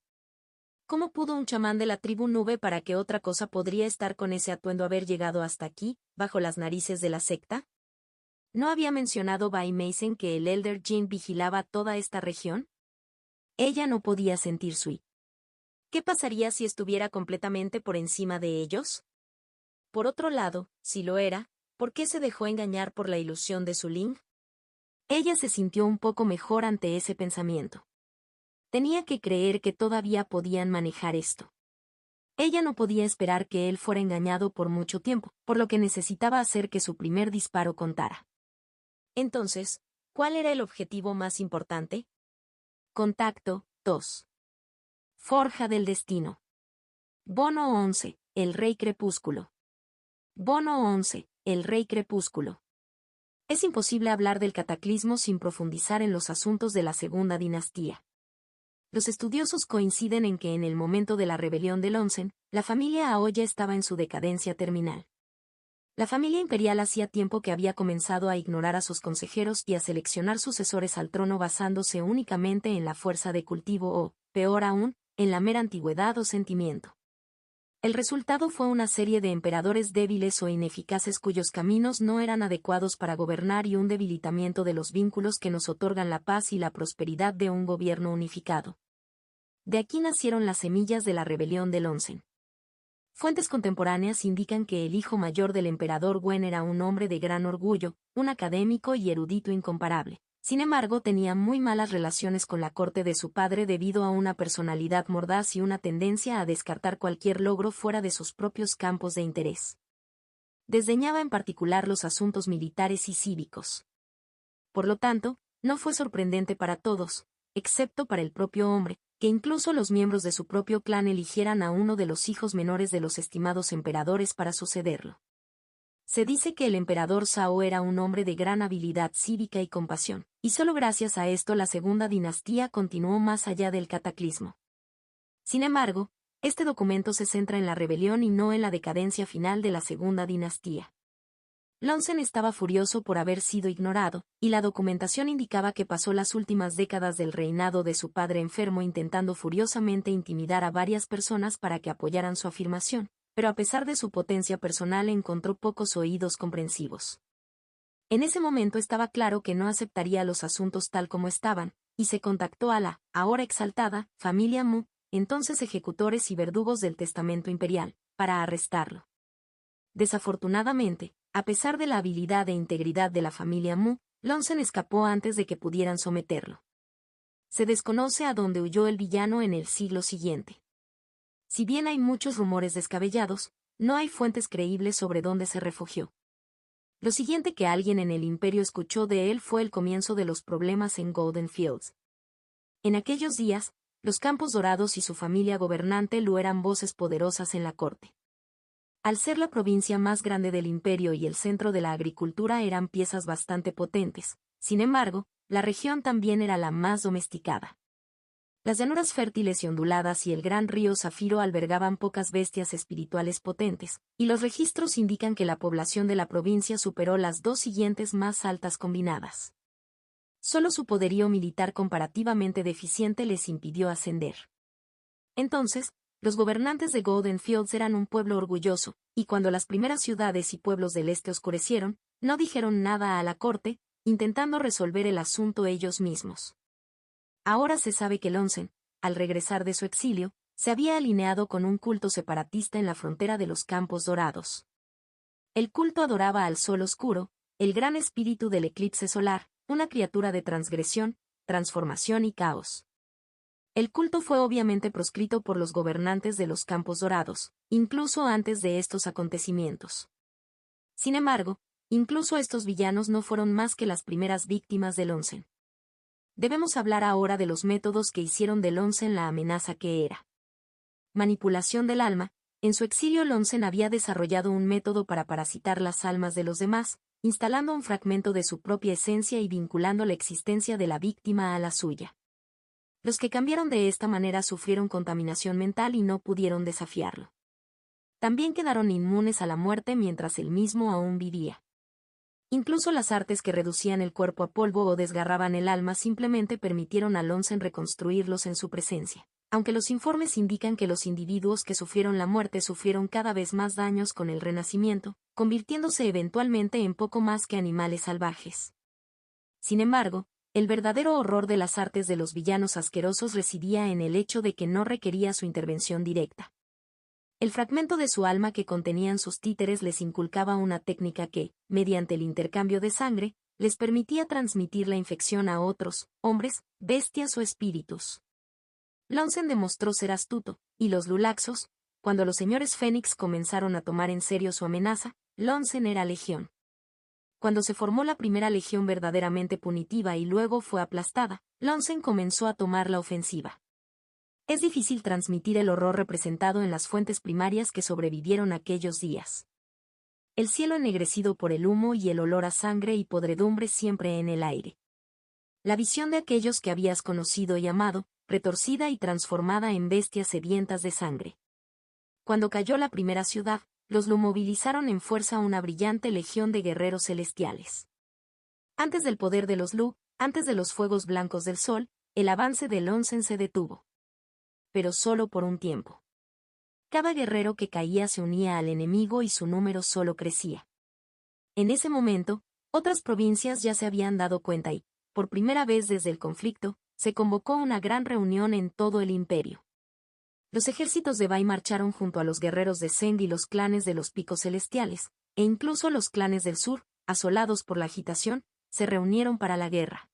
¿Cómo pudo un chamán de la tribu Nube para que otra cosa podría estar con ese atuendo haber llegado hasta aquí, bajo las narices de la secta? ¿No había mencionado Bai Mason que el Elder Jin vigilaba toda esta región? Ella no podía sentir su. ¿Qué pasaría si estuviera completamente por encima de ellos? Por otro lado, si lo era, ¿por qué se dejó engañar por la ilusión de Su Ling? Ella se sintió un poco mejor ante ese pensamiento. Tenía que creer que todavía podían manejar esto. Ella no podía esperar que él fuera engañado por mucho tiempo, por lo que necesitaba hacer que su primer disparo contara. Entonces, ¿cuál era el objetivo más importante? Contacto 2. Forja del destino. Bono 11, el Rey Crepúsculo. Bono 11, el Rey Crepúsculo. Es imposible hablar del cataclismo sin profundizar en los asuntos de la Segunda Dinastía. Los estudiosos coinciden en que en el momento de la rebelión del Onsen, la familia Aoya estaba en su decadencia terminal. La familia imperial hacía tiempo que había comenzado a ignorar a sus consejeros y a seleccionar sucesores al trono basándose únicamente en la fuerza de cultivo o, peor aún, en la mera antigüedad o sentimiento. El resultado fue una serie de emperadores débiles o ineficaces cuyos caminos no eran adecuados para gobernar y un debilitamiento de los vínculos que nos otorgan la paz y la prosperidad de un gobierno unificado. De aquí nacieron las semillas de la rebelión del Onsen. Fuentes contemporáneas indican que el hijo mayor del emperador Wen era un hombre de gran orgullo, un académico y erudito incomparable, Sin embargo, tenía muy malas relaciones con la corte de su padre debido a una personalidad mordaz y una tendencia a descartar cualquier logro fuera de sus propios campos de interés. Desdeñaba en particular los asuntos militares y cívicos. Por lo tanto, no fue sorprendente para todos, excepto para el propio hombre, que incluso los miembros de su propio clan eligieran a uno de los hijos menores de los estimados emperadores para sucederlo. Se dice que el emperador Zhao era un hombre de gran habilidad cívica y compasión, y solo gracias a esto la segunda dinastía continuó más allá del cataclismo. Sin embargo, este documento se centra en la rebelión y no en la decadencia final de la segunda dinastía. Longzhen estaba furioso por haber sido ignorado, y la documentación indicaba que pasó las últimas décadas del reinado de su padre enfermo intentando furiosamente intimidar a varias personas para que apoyaran su afirmación, pero a pesar de su potencia personal encontró pocos oídos comprensivos. En ese momento estaba claro que no aceptaría los asuntos tal como estaban, y se contactó a la, ahora exaltada, familia Mu, entonces ejecutores y verdugos del testamento imperial, para arrestarlo. Desafortunadamente, a pesar de la habilidad e integridad de la familia Mu, Longzhen escapó antes de que pudieran someterlo. Se desconoce a dónde huyó el villano en el siglo siguiente. Si bien hay muchos rumores descabellados, no hay fuentes creíbles sobre dónde se refugió. Lo siguiente que alguien en el imperio escuchó de él fue el comienzo de los problemas en Golden Fields. En aquellos días, los Campos Dorados y su familia gobernante Lu eran voces poderosas en la corte. Al ser la provincia más grande del imperio y el centro de la agricultura eran piezas bastante potentes, sin embargo, la región también era la más domesticada. Las llanuras fértiles y onduladas y el gran río Zafiro albergaban pocas bestias espirituales potentes, y los registros indican que la población de la provincia superó las dos siguientes más altas combinadas. Solo su poderío militar comparativamente deficiente les impidió ascender. Entonces, los gobernantes de Golden Fields eran un pueblo orgulloso, y cuando las primeras ciudades y pueblos del este oscurecieron, no dijeron nada a la corte, intentando resolver el asunto ellos mismos. Ahora se sabe que Longzhen, al regresar de su exilio, se había alineado con un culto separatista en la frontera de los Campos Dorados. El culto adoraba al Sol Oscuro, el gran espíritu del eclipse solar, una criatura de transgresión, transformación y caos. El culto fue obviamente proscrito por los gobernantes de los Campos Dorados, incluso antes de estos acontecimientos. Sin embargo, incluso estos villanos no fueron más que las primeras víctimas de Longzhen. Debemos hablar ahora de los métodos que hicieron de Longzhen la amenaza que era. Manipulación del alma. En su exilio Longzhen había desarrollado un método para parasitar las almas de los demás, instalando un fragmento de su propia esencia y vinculando la existencia de la víctima a la suya. Los que cambiaron de esta manera sufrieron contaminación mental y no pudieron desafiarlo. También quedaron inmunes a la muerte mientras él mismo aún vivía. Incluso las artes que reducían el cuerpo a polvo o desgarraban el alma simplemente permitieron a Longzhen reconstruirlos en su presencia, aunque los informes indican que los individuos que sufrieron la muerte sufrieron cada vez más daños con el renacimiento, convirtiéndose eventualmente en poco más que animales salvajes. Sin embargo, el verdadero horror de las artes de los villanos asquerosos residía en el hecho de que no requería su intervención directa. El fragmento de su alma que contenían sus títeres les inculcaba una técnica que, mediante el intercambio de sangre, les permitía transmitir la infección a otros, hombres, bestias o espíritus. Longzhen demostró ser astuto, y los Lulaxos, cuando los señores Fénix comenzaron a tomar en serio su amenaza, Longzhen era legión. Cuando se formó la primera legión verdaderamente punitiva y luego fue aplastada, Longzhen comenzó a tomar la ofensiva. Es difícil transmitir el horror representado en las fuentes primarias que sobrevivieron aquellos días. El cielo ennegrecido por el humo y el olor a sangre y podredumbre siempre en el aire. La visión de aquellos que habías conocido y amado, retorcida y transformada en bestias sedientas de sangre. Cuando cayó la primera ciudad, los Lu movilizaron en fuerza una brillante legión de guerreros celestiales. Antes del poder de los Lu, antes de los fuegos blancos del sol, el avance de Longzhen se detuvo. Pero solo por un tiempo. Cada guerrero que caía se unía al enemigo y su número solo crecía. En ese momento, otras provincias ya se habían dado cuenta y, por primera vez desde el conflicto, se convocó una gran reunión en todo el imperio. Los ejércitos de Bai marcharon junto a los guerreros de Zend y los clanes de los picos celestiales, e incluso los clanes del sur, asolados por la agitación, se reunieron para la guerra.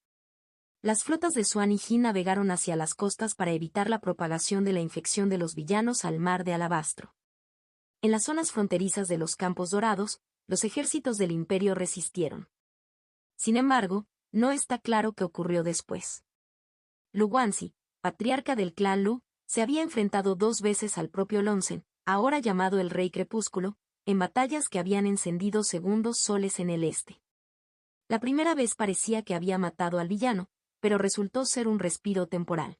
Las flotas de Swan y Jin navegaron hacia las costas para evitar la propagación de la infección de los villanos al mar de Alabastro. En las zonas fronterizas de los Campos Dorados, los ejércitos del Imperio resistieron. Sin embargo, no está claro qué ocurrió después. Lu Guanxi, patriarca del clan Lu, se había enfrentado 2 veces al propio Lonzen, ahora llamado el Rey Crepúsculo, en batallas que habían encendido segundos soles en el este. La primera vez parecía que había matado al villano, pero resultó ser un respiro temporal.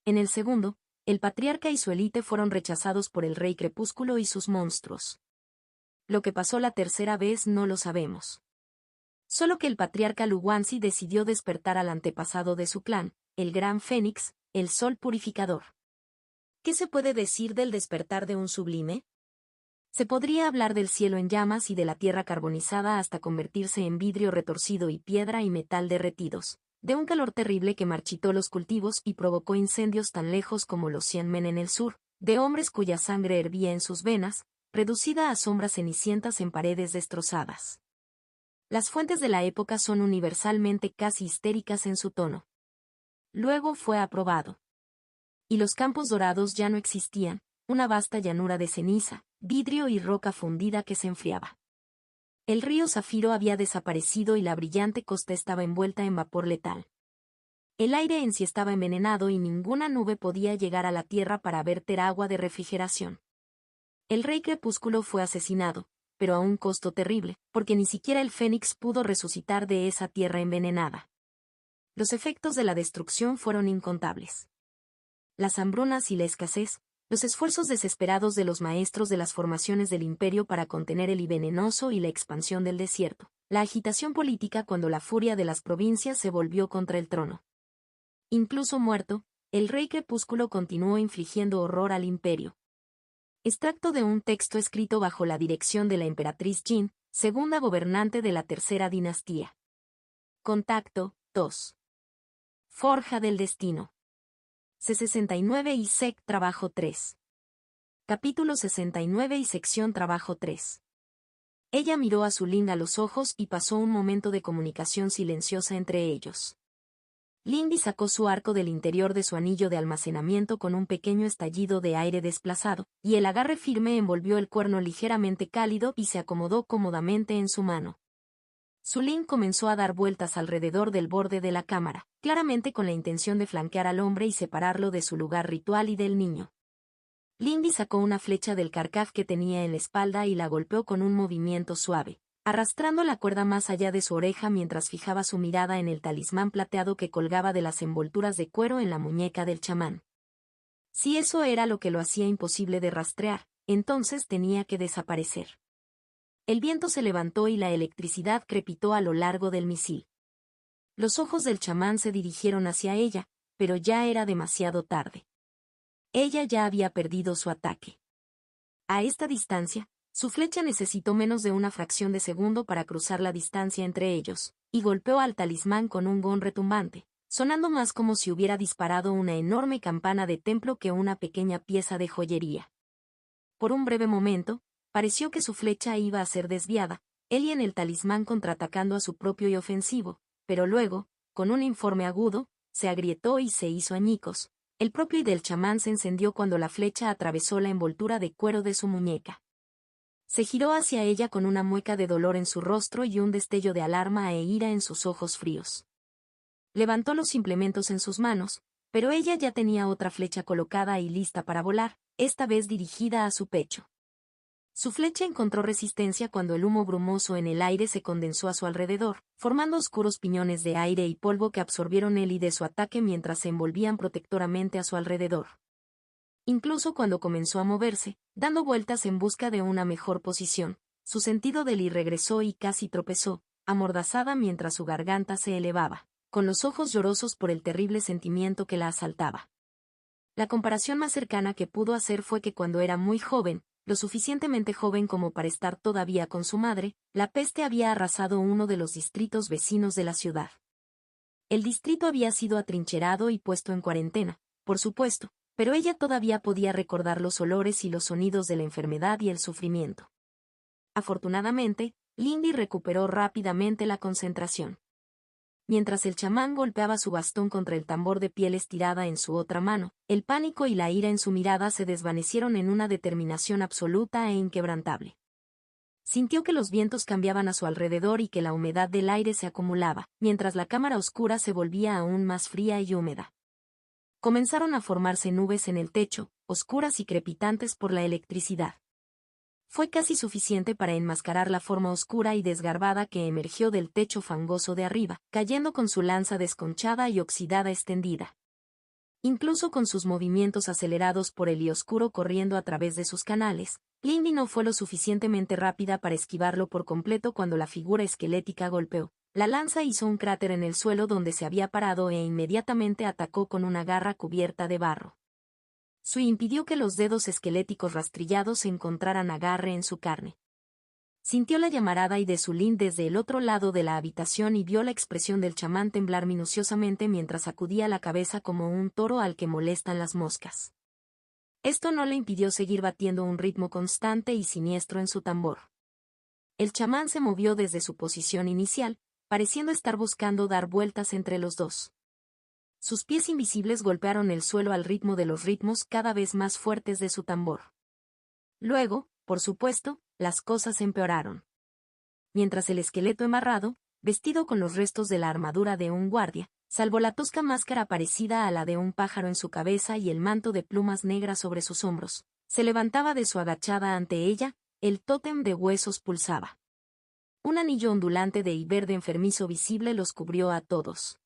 En el segundo, el patriarca y su élite fueron rechazados por el Rey Crepúsculo y sus monstruos. Lo que pasó la tercera vez no lo sabemos. Solo que el patriarca Lu Guanxi decidió despertar al antepasado de su clan, el Gran Fénix, el Sol Purificador. ¿Qué se puede decir del despertar de un sublime? Se podría hablar del cielo en llamas y de la tierra carbonizada hasta convertirse en vidrio retorcido y piedra y metal derretidos, de un calor terrible que marchitó los cultivos y provocó incendios tan lejos como los Xianmen en el sur, de hombres cuya sangre hervía en sus venas, reducida a sombras cenicientas en paredes destrozadas. Las fuentes de la época son universalmente casi histéricas en su tono. Luego fue aprobado. Y los Campos Dorados ya no existían, una vasta llanura de ceniza, vidrio y roca fundida que se enfriaba. El río Zafiro había desaparecido y la brillante costa estaba envuelta en vapor letal. El aire en sí estaba envenenado y ninguna nube podía llegar a la tierra para verter agua de refrigeración. El Rey Crepúsculo fue asesinado, pero a un costo terrible, porque ni siquiera el Fénix pudo resucitar de esa tierra envenenada. Los efectos de la destrucción fueron incontables. Las hambrunas y la escasez, los esfuerzos desesperados de los maestros de las formaciones del imperio para contener el venenoso y la expansión del desierto, la agitación política cuando la furia de las provincias se volvió contra el trono. Incluso muerto, el Rey Crepúsculo continuó infligiendo horror al imperio. Extracto de un texto escrito bajo la dirección de la emperatriz Jin, segunda gobernante de la tercera dinastía. Contacto 2. Forja del destino. C69 y Sec Trabajo 3. Capítulo 69 y Sección Trabajo 3. Ella miró a Su Ling a los ojos y pasó un momento de comunicación silenciosa entre ellos. Lindy sacó su arco del interior de su anillo de almacenamiento con un pequeño estallido de aire desplazado, y el agarre firme envolvió el cuerno ligeramente cálido y se acomodó cómodamente en su mano. Su Ling comenzó a dar vueltas alrededor del borde de la cámara, claramente con la intención de flanquear al hombre y separarlo de su lugar ritual y del niño. Lindy sacó una flecha del carcaj que tenía en la espalda y la golpeó con un movimiento suave, arrastrando la cuerda más allá de su oreja mientras fijaba su mirada en el talismán plateado que colgaba de las envolturas de cuero en la muñeca del chamán. Si eso era lo que lo hacía imposible de rastrear, entonces tenía que desaparecer. El viento se levantó y la electricidad crepitó a lo largo del misil. Los ojos del chamán se dirigieron hacia ella, pero ya era demasiado tarde. Ella ya había perdido su ataque. A esta distancia, su flecha necesitó menos de una fracción de segundo para cruzar la distancia entre ellos, y golpeó al talismán con un gong retumbante, sonando más como si hubiera disparado una enorme campana de templo que una pequeña pieza de joyería. Por un breve momento, pareció que su flecha iba a ser desviada, él y en el talismán contraatacando a su propio y ofensivo, pero luego, con un informe agudo, se agrietó y se hizo añicos. El propio y del chamán se encendió cuando la flecha atravesó la envoltura de cuero de su muñeca. Se giró hacia ella con una mueca de dolor en su rostro y un destello de alarma e ira en sus ojos fríos. Levantó los implementos en sus manos, pero ella ya tenía otra flecha colocada y lista para volar, esta vez dirigida a su pecho. Su flecha encontró resistencia cuando el humo brumoso en el aire se condensó a su alrededor, formando oscuros piñones de aire y polvo que absorbieron él y de su ataque mientras se envolvían protectoramente a su alrededor. Incluso cuando comenzó a moverse, dando vueltas en busca de una mejor posición, su sentido del ir regresó y casi tropezó, amordazada mientras su garganta se elevaba, con los ojos llorosos por el terrible sentimiento que la asaltaba. La comparación más cercana que pudo hacer fue que cuando era muy joven, lo suficientemente joven como para estar todavía con su madre, la peste había arrasado uno de los distritos vecinos de la ciudad. El distrito había sido atrincherado y puesto en cuarentena, por supuesto, pero ella todavía podía recordar los olores y los sonidos de la enfermedad y el sufrimiento. Afortunadamente, Lindy recuperó rápidamente la concentración. Mientras el chamán golpeaba su bastón contra el tambor de piel estirada en su otra mano, el pánico y la ira en su mirada se desvanecieron en una determinación absoluta e inquebrantable. Sintió que los vientos cambiaban a su alrededor y que la humedad del aire se acumulaba, mientras la cámara oscura se volvía aún más fría y húmeda. Comenzaron a formarse nubes en el techo, oscuras y crepitantes por la electricidad. Fue casi suficiente para enmascarar la forma oscura y desgarbada que emergió del techo fangoso de arriba, cayendo con su lanza desconchada y oxidada extendida. Incluso con sus movimientos acelerados por el oscuro corriendo a través de sus canales, Lindy no fue lo suficientemente rápida para esquivarlo por completo cuando la figura esquelética golpeó. La lanza hizo un cráter en el suelo donde se había parado e inmediatamente atacó con una garra cubierta de barro. Sui impidió que los dedos esqueléticos rastrillados encontraran agarre en su carne. Sintió la llamarada y de Zulín desde el otro lado de la habitación y vio la expresión del chamán temblar minuciosamente mientras sacudía la cabeza como un toro al que molestan las moscas. Esto no le impidió seguir batiendo un ritmo constante y siniestro en su tambor. El chamán se movió desde su posición inicial, pareciendo estar buscando dar vueltas entre los dos. Sus pies invisibles golpearon el suelo al ritmo de los ritmos cada vez más fuertes de su tambor. Luego, por supuesto, las cosas empeoraron. Mientras el esqueleto emarrado, vestido con los restos de la armadura de un guardia, salvo la tosca máscara parecida a la de un pájaro en su cabeza y el manto de plumas negras sobre sus hombros, se levantaba de su agachada ante ella, el tótem de huesos pulsaba. Un anillo ondulante de verde enfermizo visible los cubrió a todos.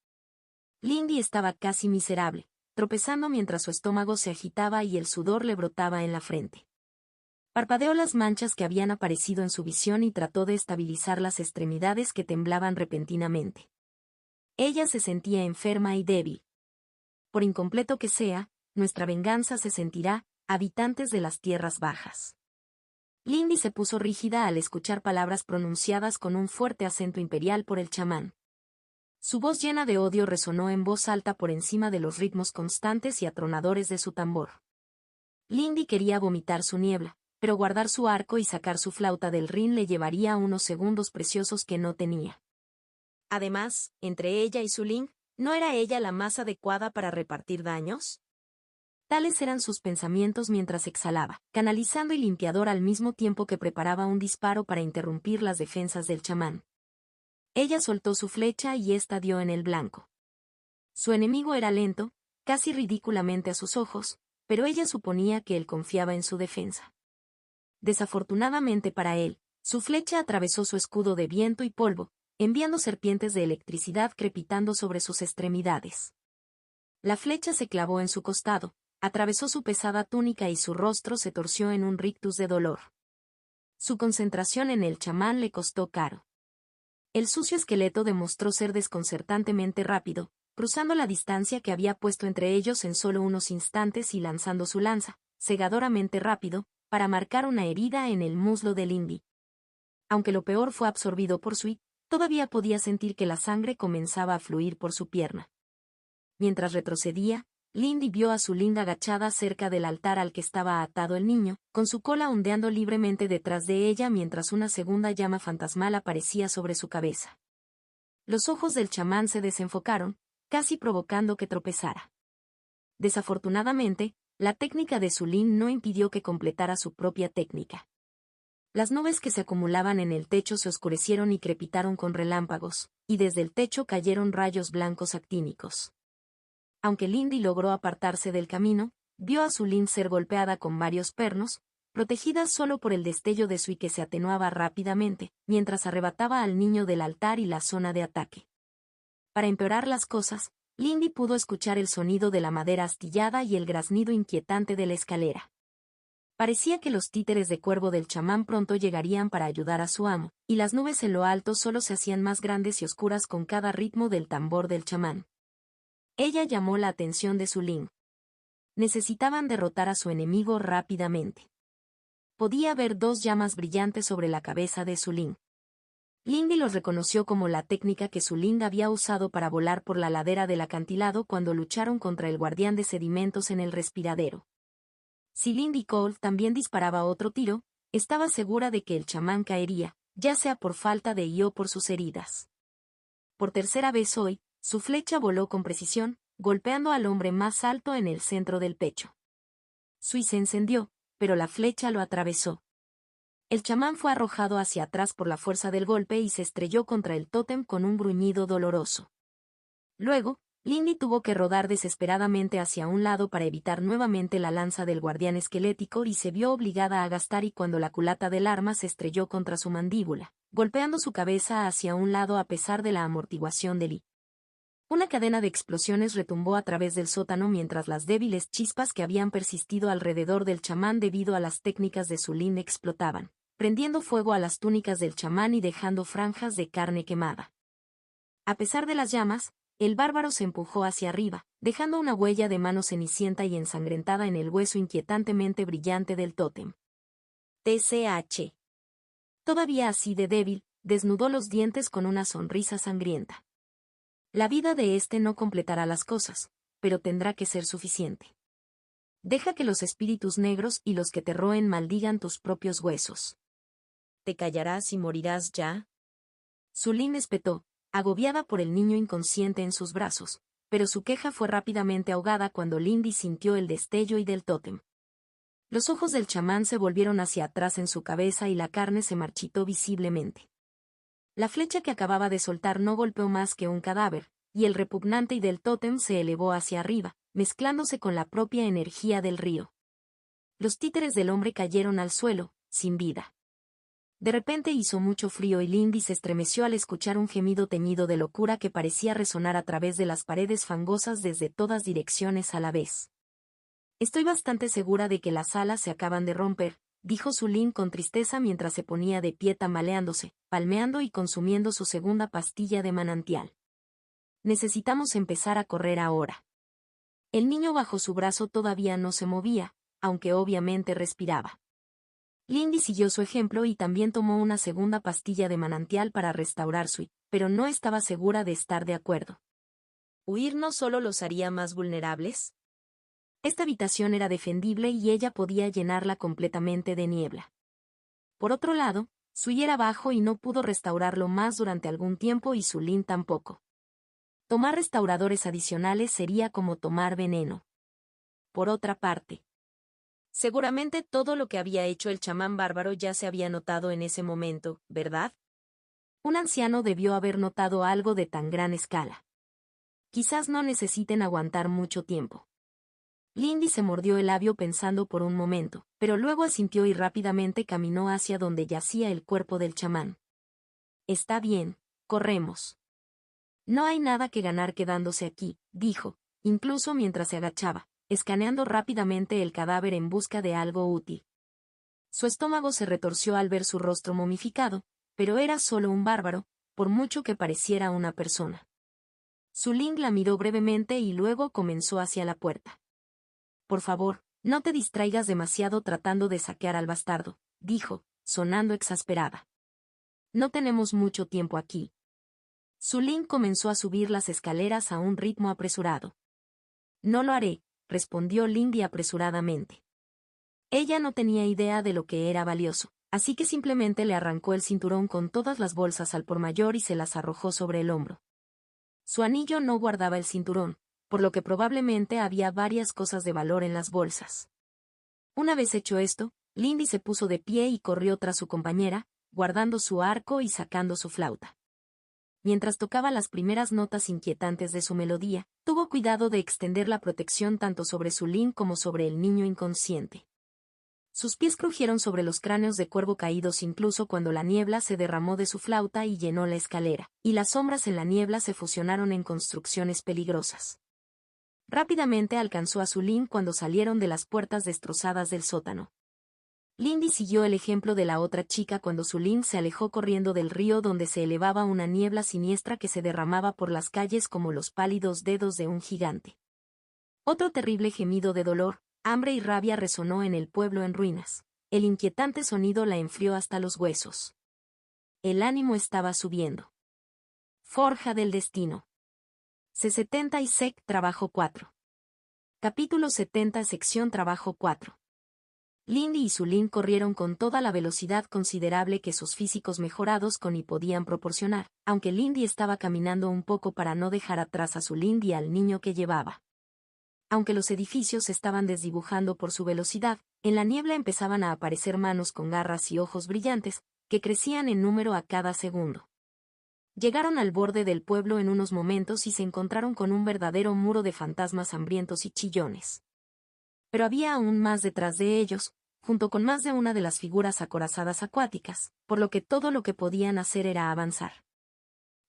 Lindy estaba casi miserable, tropezando mientras su estómago se agitaba y el sudor le brotaba en la frente. Parpadeó las manchas que habían aparecido en su visión y trató de estabilizar las extremidades que temblaban repentinamente. Ella se sentía enferma y débil. Por incompleto que sea, nuestra venganza se sentirá, habitantes de las tierras bajas. Lindy se puso rígida al escuchar palabras pronunciadas con un fuerte acento imperial por el chamán. Su voz llena de odio resonó en voz alta por encima de los ritmos constantes y atronadores de su tambor. Lindy quería vomitar su niebla, pero guardar su arco y sacar su flauta del rin le llevaría unos segundos preciosos que no tenía. Además, entre ella y Zulín, ¿no era ella la más adecuada para repartir daños? Tales eran sus pensamientos mientras exhalaba, canalizando y limpiador al mismo tiempo que preparaba un disparo para interrumpir las defensas del chamán. Ella soltó su flecha y ésta dio en el blanco. Su enemigo era lento, casi ridículamente a sus ojos, pero ella suponía que él confiaba en su defensa. Desafortunadamente para él, su flecha atravesó su escudo de viento y polvo, enviando serpientes de electricidad crepitando sobre sus extremidades. La flecha se clavó en su costado, atravesó su pesada túnica y su rostro se torció en un rictus de dolor. Su concentración en el chamán le costó caro. El sucio esqueleto demostró ser desconcertantemente rápido, cruzando la distancia que había puesto entre ellos en solo unos instantes y lanzando su lanza, cegadoramente rápido, para marcar una herida en el muslo de Lindy. Aunque lo peor fue absorbido por Sui, todavía podía sentir que la sangre comenzaba a fluir por su pierna. Mientras retrocedía, Lindy vio a Zulín agachada cerca del altar al que estaba atado el niño, con su cola ondeando libremente detrás de ella mientras una segunda llama fantasmal aparecía sobre su cabeza. Los ojos del chamán se desenfocaron, casi provocando que tropezara. Desafortunadamente, la técnica de Zulín no impidió que completara su propia técnica. Las nubes que se acumulaban en el techo se oscurecieron y crepitaron con relámpagos, y desde el techo cayeron rayos blancos actínicos. Aunque Lindy logró apartarse del camino, vio a Zulín ser golpeada con varios pernos, protegida solo por el destello de Sui que se atenuaba rápidamente, mientras arrebataba al niño del altar y la zona de ataque. Para empeorar las cosas, Lindy pudo escuchar el sonido de la madera astillada y el graznido inquietante de la escalera. Parecía que los títeres de cuervo del chamán pronto llegarían para ayudar a su amo, y las nubes en lo alto solo se hacían más grandes y oscuras con cada ritmo del tambor del chamán. Ella llamó la atención de Zulín. Necesitaban derrotar a su enemigo rápidamente. Podía ver dos llamas brillantes sobre la cabeza de Zulín. Lindy los reconoció como la técnica que Zulín había usado para volar por la ladera del acantilado cuando lucharon contra el guardián de sedimentos en el respiradero. Si Lindy Cole también disparaba otro tiro, estaba segura de que el chamán caería, ya sea por falta de o por sus heridas. Por tercera vez hoy, su flecha voló con precisión, golpeando al hombre más alto en el centro del pecho. Sui se encendió, pero la flecha lo atravesó. El chamán fue arrojado hacia atrás por la fuerza del golpe y se estrelló contra el tótem con un gruñido doloroso. Luego, Lindy tuvo que rodar desesperadamente hacia un lado para evitar nuevamente la lanza del guardián esquelético y se vio obligada a gastar y cuando la culata del arma se estrelló contra su mandíbula, golpeando su cabeza hacia un lado a pesar de la amortiguación de Lee. Una cadena de explosiones retumbó a través del sótano mientras las débiles chispas que habían persistido alrededor del chamán debido a las técnicas de Sulin explotaban, prendiendo fuego a las túnicas del chamán y dejando franjas de carne quemada. A pesar de las llamas, el bárbaro se empujó hacia arriba, dejando una huella de mano cenicienta y ensangrentada en el hueso inquietantemente brillante del tótem. TCH. Todavía así de débil, desnudó los dientes con una sonrisa sangrienta. La vida de éste no completará las cosas, pero tendrá que ser suficiente. Deja que los espíritus negros y los que te roen maldigan tus propios huesos. ¿Te callarás y morirás ya? Sulin espetó, agobiada por el niño inconsciente en sus brazos, pero su queja fue rápidamente ahogada cuando Lindy sintió el destello y del tótem. Los ojos del chamán se volvieron hacia atrás en su cabeza y la carne se marchitó visiblemente. La flecha que acababa de soltar no golpeó más que un cadáver, y el repugnante y del tótem se elevó hacia arriba, mezclándose con la propia energía del río. Los títeres del hombre cayeron al suelo, sin vida. De repente hizo mucho frío y Lindy se estremeció al escuchar un gemido teñido de locura que parecía resonar a través de las paredes fangosas desde todas direcciones a la vez. Estoy bastante segura de que las alas se acaban de romper, dijo Sulin con tristeza mientras se ponía de pie tambaleándose, palmeando y consumiendo su segunda pastilla de manantial. Necesitamos empezar a correr ahora. El niño bajo su brazo todavía no se movía, aunque obviamente respiraba. Lindy siguió su ejemplo y también tomó una segunda pastilla de manantial para restaurar su, pero no estaba segura de estar de acuerdo. ¿Huir no solo los haría más vulnerables? Esta habitación era defendible y ella podía llenarla completamente de niebla. Por otro lado, Sui era bajo y no pudo restaurarlo más durante algún tiempo y Sulin tampoco. Tomar restauradores adicionales sería como tomar veneno. Por otra parte, seguramente todo lo que había hecho el chamán bárbaro ya se había notado en ese momento, ¿verdad? Un anciano debió haber notado algo de tan gran escala. Quizás no necesiten aguantar mucho tiempo. Lindy se mordió el labio pensando por un momento, pero luego asintió y rápidamente caminó hacia donde yacía el cuerpo del chamán. Está bien, corremos. No hay nada que ganar quedándose aquí, dijo, incluso mientras se agachaba, escaneando rápidamente el cadáver en busca de algo útil. Su estómago se retorció al ver su rostro momificado, pero era solo un bárbaro, por mucho que pareciera una persona. Sulin la miró brevemente y luego comenzó hacia la puerta. Por favor, no te distraigas demasiado tratando de saquear al bastardo, dijo, sonando exasperada. No tenemos mucho tiempo aquí. Sulin comenzó a subir las escaleras a un ritmo apresurado. No lo haré, respondió Lindy apresuradamente. Ella no tenía idea de lo que era valioso, así que simplemente le arrancó el cinturón con todas las bolsas al por mayor y se las arrojó sobre el hombro. Su anillo no guardaba el cinturón, por lo que probablemente había varias cosas de valor en las bolsas. Una vez hecho esto, Lindy se puso de pie y corrió tras su compañera, guardando su arco y sacando su flauta. Mientras tocaba las primeras notas inquietantes de su melodía, tuvo cuidado de extender la protección tanto sobre Sulin como sobre el niño inconsciente. Sus pies crujieron sobre los cráneos de cuervo caídos incluso cuando la niebla se derramó de su flauta y llenó la escalera, y las sombras en la niebla se fusionaron en construcciones peligrosas. Rápidamente alcanzó a Sulin cuando salieron de las puertas destrozadas del sótano. Lindy siguió el ejemplo de la otra chica cuando Sulin se alejó corriendo del río donde se elevaba una niebla siniestra que se derramaba por las calles como los pálidos dedos de un gigante. Otro terrible gemido de dolor, hambre y rabia resonó en el pueblo en ruinas. El inquietante sonido la enfrió hasta los huesos. El ánimo estaba subiendo. Forja del destino. C70 y Sec Trabajo 4. Capítulo 70 Sección Trabajo 4. Lindy y Sulin corrieron con toda la velocidad considerable que sus físicos mejorados con y podían proporcionar, aunque Lindy estaba caminando un poco para no dejar atrás a Sulin y al niño que llevaba. Aunque los edificios se estaban desdibujando por su velocidad, en la niebla empezaban a aparecer manos con garras y ojos brillantes, que crecían en número a cada segundo. Llegaron al borde del pueblo en unos momentos y se encontraron con un verdadero muro de fantasmas hambrientos y chillones. Pero había aún más detrás de ellos, junto con más de una de las figuras acorazadas acuáticas, por lo que todo lo que podían hacer era avanzar.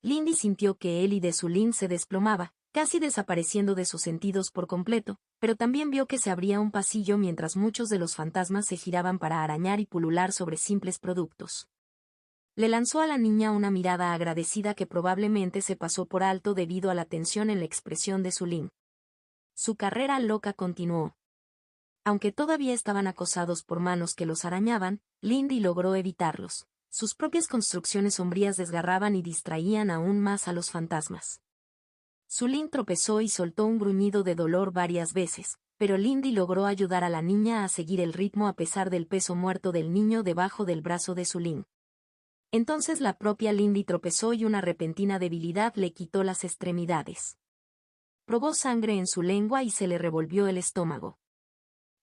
Lindy sintió que él y de Sulin se desplomaba, casi desapareciendo de sus sentidos por completo, pero también vio que se abría un pasillo mientras muchos de los fantasmas se giraban para arañar y pulular sobre simples productos. Le lanzó a la niña una mirada agradecida que probablemente se pasó por alto debido a la tensión en la expresión de Sulin. Su carrera loca continuó. Aunque todavía estaban acosados por manos que los arañaban, Lindy logró evitarlos. Sus propias construcciones sombrías desgarraban y distraían aún más a los fantasmas. Sulin tropezó y soltó un gruñido de dolor varias veces, pero Lindy logró ayudar a la niña a seguir el ritmo a pesar del peso muerto del niño debajo del brazo de Sulin. Entonces la propia Lindy tropezó y una repentina debilidad le quitó las extremidades. Probó sangre en su lengua y se le revolvió el estómago.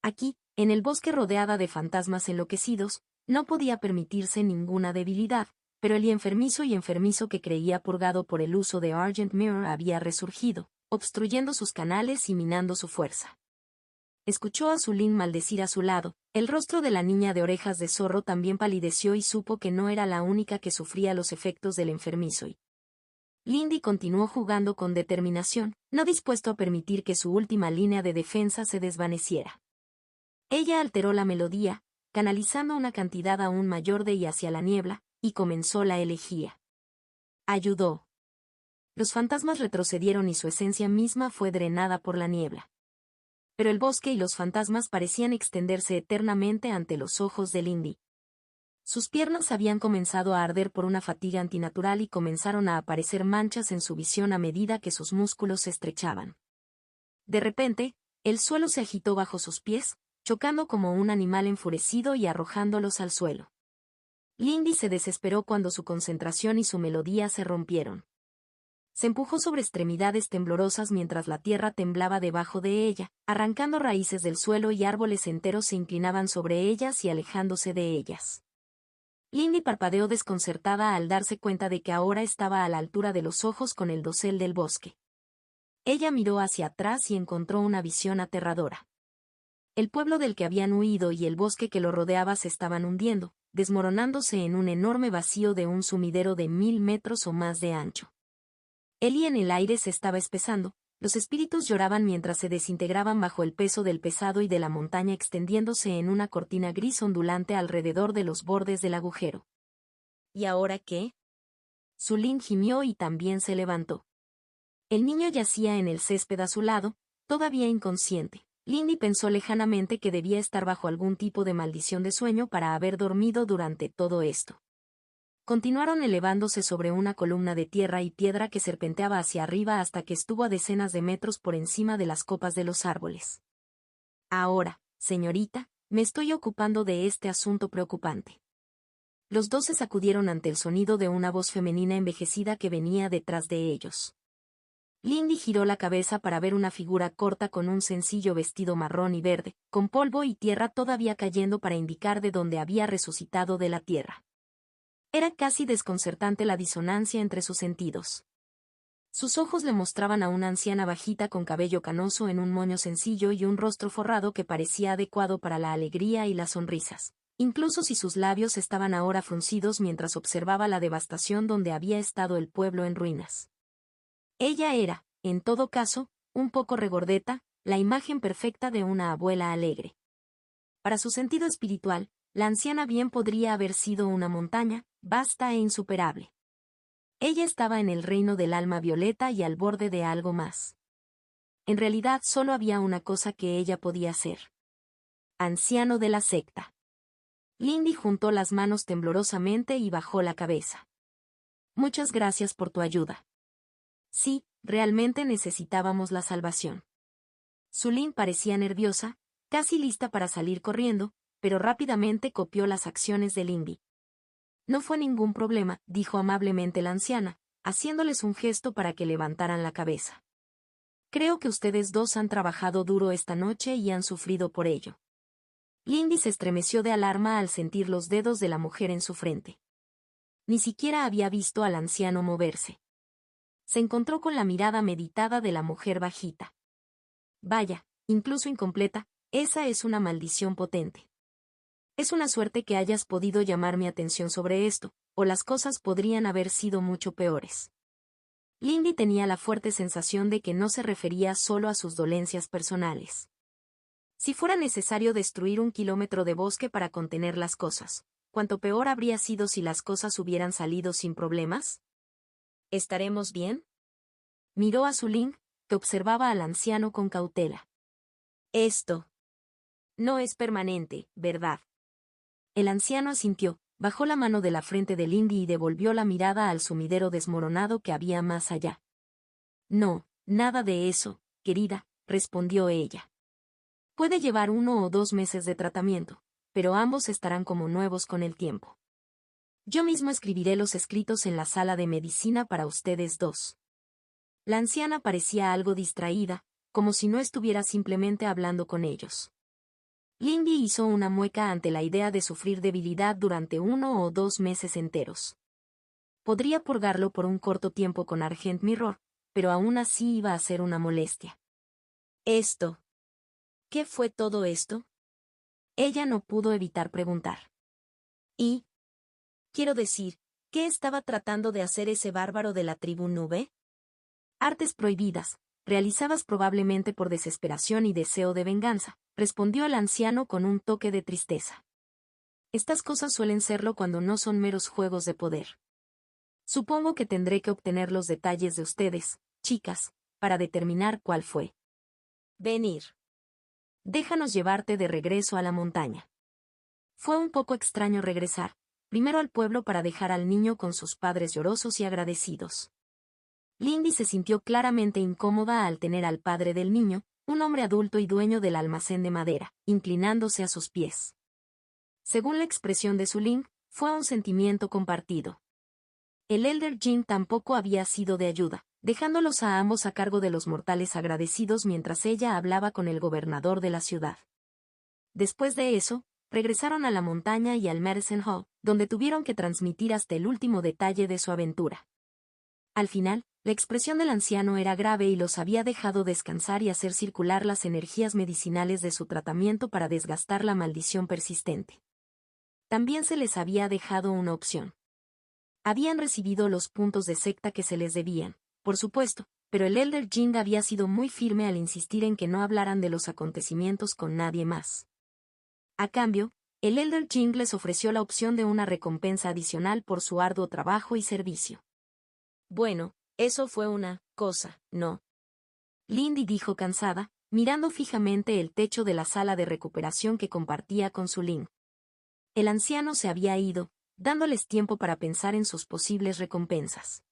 Aquí, en el bosque rodeada de fantasmas enloquecidos, no podía permitirse ninguna debilidad, pero el enfermizo que creía purgado por el uso de Argent Mirror había resurgido, obstruyendo sus canales y minando su fuerza. Escuchó a Sulin maldecir a su lado, el rostro de la niña de orejas de zorro también palideció y supo que no era la única que sufría los efectos del enfermizo. Lindy continuó jugando con determinación, no dispuesto a permitir que su última línea de defensa se desvaneciera. Ella alteró la melodía, canalizando una cantidad aún mayor de y hacia la niebla, y comenzó la elegía. Ayudó. Los fantasmas retrocedieron y su esencia misma fue drenada por la niebla. Pero el bosque y los fantasmas parecían extenderse eternamente ante los ojos de Lindy. Sus piernas habían comenzado a arder por una fatiga antinatural y comenzaron a aparecer manchas en su visión a medida que sus músculos se estrechaban. De repente, el suelo se agitó bajo sus pies, chocando como un animal enfurecido y arrojándolos al suelo. Lindy se desesperó cuando su concentración y su melodía se rompieron. Se empujó sobre extremidades temblorosas mientras la tierra temblaba debajo de ella, arrancando raíces del suelo y árboles enteros se inclinaban sobre ellas y alejándose de ellas. Lindy parpadeó desconcertada al darse cuenta de que ahora estaba a la altura de los ojos con el dosel del bosque. Ella miró hacia atrás y encontró una visión aterradora. El pueblo del que habían huido y el bosque que lo rodeaba se estaban hundiendo, desmoronándose en un enorme vacío de un sumidero de 1000 metros o más de ancho. En el aire se estaba espesando, los espíritus lloraban mientras se desintegraban bajo el peso del pesado y de la montaña extendiéndose en una cortina gris ondulante alrededor de los bordes del agujero. ¿Y ahora qué? Sulin gimió y también se levantó. El niño yacía en el césped a su lado, todavía inconsciente. Lindy pensó lejanamente que debía estar bajo algún tipo de maldición de sueño para haber dormido durante todo esto. Continuaron elevándose sobre una columna de tierra y piedra que serpenteaba hacia arriba hasta que estuvo a decenas de metros por encima de las copas de los árboles. Ahora, señorita, me estoy ocupando de este asunto preocupante. Los dos se sacudieron ante el sonido de una voz femenina envejecida que venía detrás de ellos. Lindy giró la cabeza para ver una figura corta con un sencillo vestido marrón y verde, con polvo y tierra todavía cayendo para indicar de dónde había resucitado de la tierra. Era casi desconcertante la disonancia entre sus sentidos. Sus ojos le mostraban a una anciana bajita con cabello canoso en un moño sencillo y un rostro forrado que parecía adecuado para la alegría y las sonrisas, incluso si sus labios estaban ahora fruncidos mientras observaba la devastación donde había estado el pueblo en ruinas. Ella era, en todo caso, un poco regordeta, la imagen perfecta de una abuela alegre. Para su sentido espiritual, la anciana bien podría haber sido una montaña, vasta e insuperable. Ella estaba en el reino del alma violeta y al borde de algo más. En realidad solo había una cosa que ella podía ser. Anciano de la secta. Lindy juntó las manos temblorosamente y bajó la cabeza. Muchas gracias por tu ayuda. Sí, realmente necesitábamos la salvación. Sulin parecía nerviosa, casi lista para salir corriendo, pero rápidamente copió las acciones de Lindy. No fue ningún problema, dijo amablemente la anciana, haciéndoles un gesto para que levantaran la cabeza. Creo que ustedes dos han trabajado duro esta noche y han sufrido por ello. Lindy se estremeció de alarma al sentir los dedos de la mujer en su frente. Ni siquiera había visto al anciano moverse. Se encontró con la mirada meditada de la mujer bajita. Vaya, incluso incompleta, esa es una maldición potente. Es una suerte que hayas podido llamar mi atención sobre esto, o las cosas podrían haber sido mucho peores. Lindy tenía la fuerte sensación de que no se refería solo a sus dolencias personales. Si fuera necesario destruir 1 kilómetro de bosque para contener las cosas, ¿cuánto peor habría sido si las cosas hubieran salido sin problemas? ¿Estaremos bien? Miró a Su-Ling, que observaba al anciano con cautela. Esto no es permanente, ¿verdad? El anciano asintió, bajó la mano de la frente de Lindy y devolvió la mirada al sumidero desmoronado que había más allá. No, nada de eso, querida, respondió ella. Puede llevar 1 o 2 meses de tratamiento, pero ambos estarán como nuevos con el tiempo. Yo mismo escribiré los escritos en la sala de medicina para ustedes dos. La anciana parecía algo distraída, como si no estuviera simplemente hablando con ellos. Lindy hizo una mueca ante la idea de sufrir debilidad durante 1 o 2 meses enteros. Podría purgarlo por un corto tiempo con Argent Mirror, pero aún así iba a ser una molestia. Esto. ¿Qué fue todo esto? Ella no pudo evitar preguntar. ¿Y? Quiero decir, ¿qué estaba tratando de hacer ese bárbaro de la tribu Nube? Artes prohibidas, realizadas probablemente por desesperación y deseo de venganza, respondió el anciano con un toque de tristeza. Estas cosas suelen serlo cuando no son meros juegos de poder. Supongo que tendré que obtener los detalles de ustedes, chicas, para determinar cuál fue. Venir. Déjanos llevarte de regreso a la montaña. Fue un poco extraño regresar, primero al pueblo para dejar al niño con sus padres llorosos y agradecidos. Lindy se sintió claramente incómoda al tener al padre del niño, un hombre adulto y dueño del almacén de madera, inclinándose a sus pies. Según la expresión de Su-Ling, fue un sentimiento compartido. El Elder Jin tampoco había sido de ayuda, dejándolos a ambos a cargo de los mortales agradecidos mientras ella hablaba con el gobernador de la ciudad. Después de eso, regresaron a la montaña y al Medicine Hall, donde tuvieron que transmitir hasta el último detalle de su aventura. Al final, la expresión del anciano era grave y los había dejado descansar y hacer circular las energías medicinales de su tratamiento para desgastar la maldición persistente. También se les había dejado una opción. Habían recibido los puntos de secta que se les debían, por supuesto, pero el Elder Jin había sido muy firme al insistir en que no hablaran de los acontecimientos con nadie más. A cambio, el Elder Jin les ofreció la opción de una recompensa adicional por su arduo trabajo y servicio. Bueno, eso fue una cosa, ¿no? Lindy dijo cansada, mirando fijamente el techo de la sala de recuperación que compartía con Su-Ling. El anciano se había ido, dándoles tiempo para pensar en sus posibles recompensas.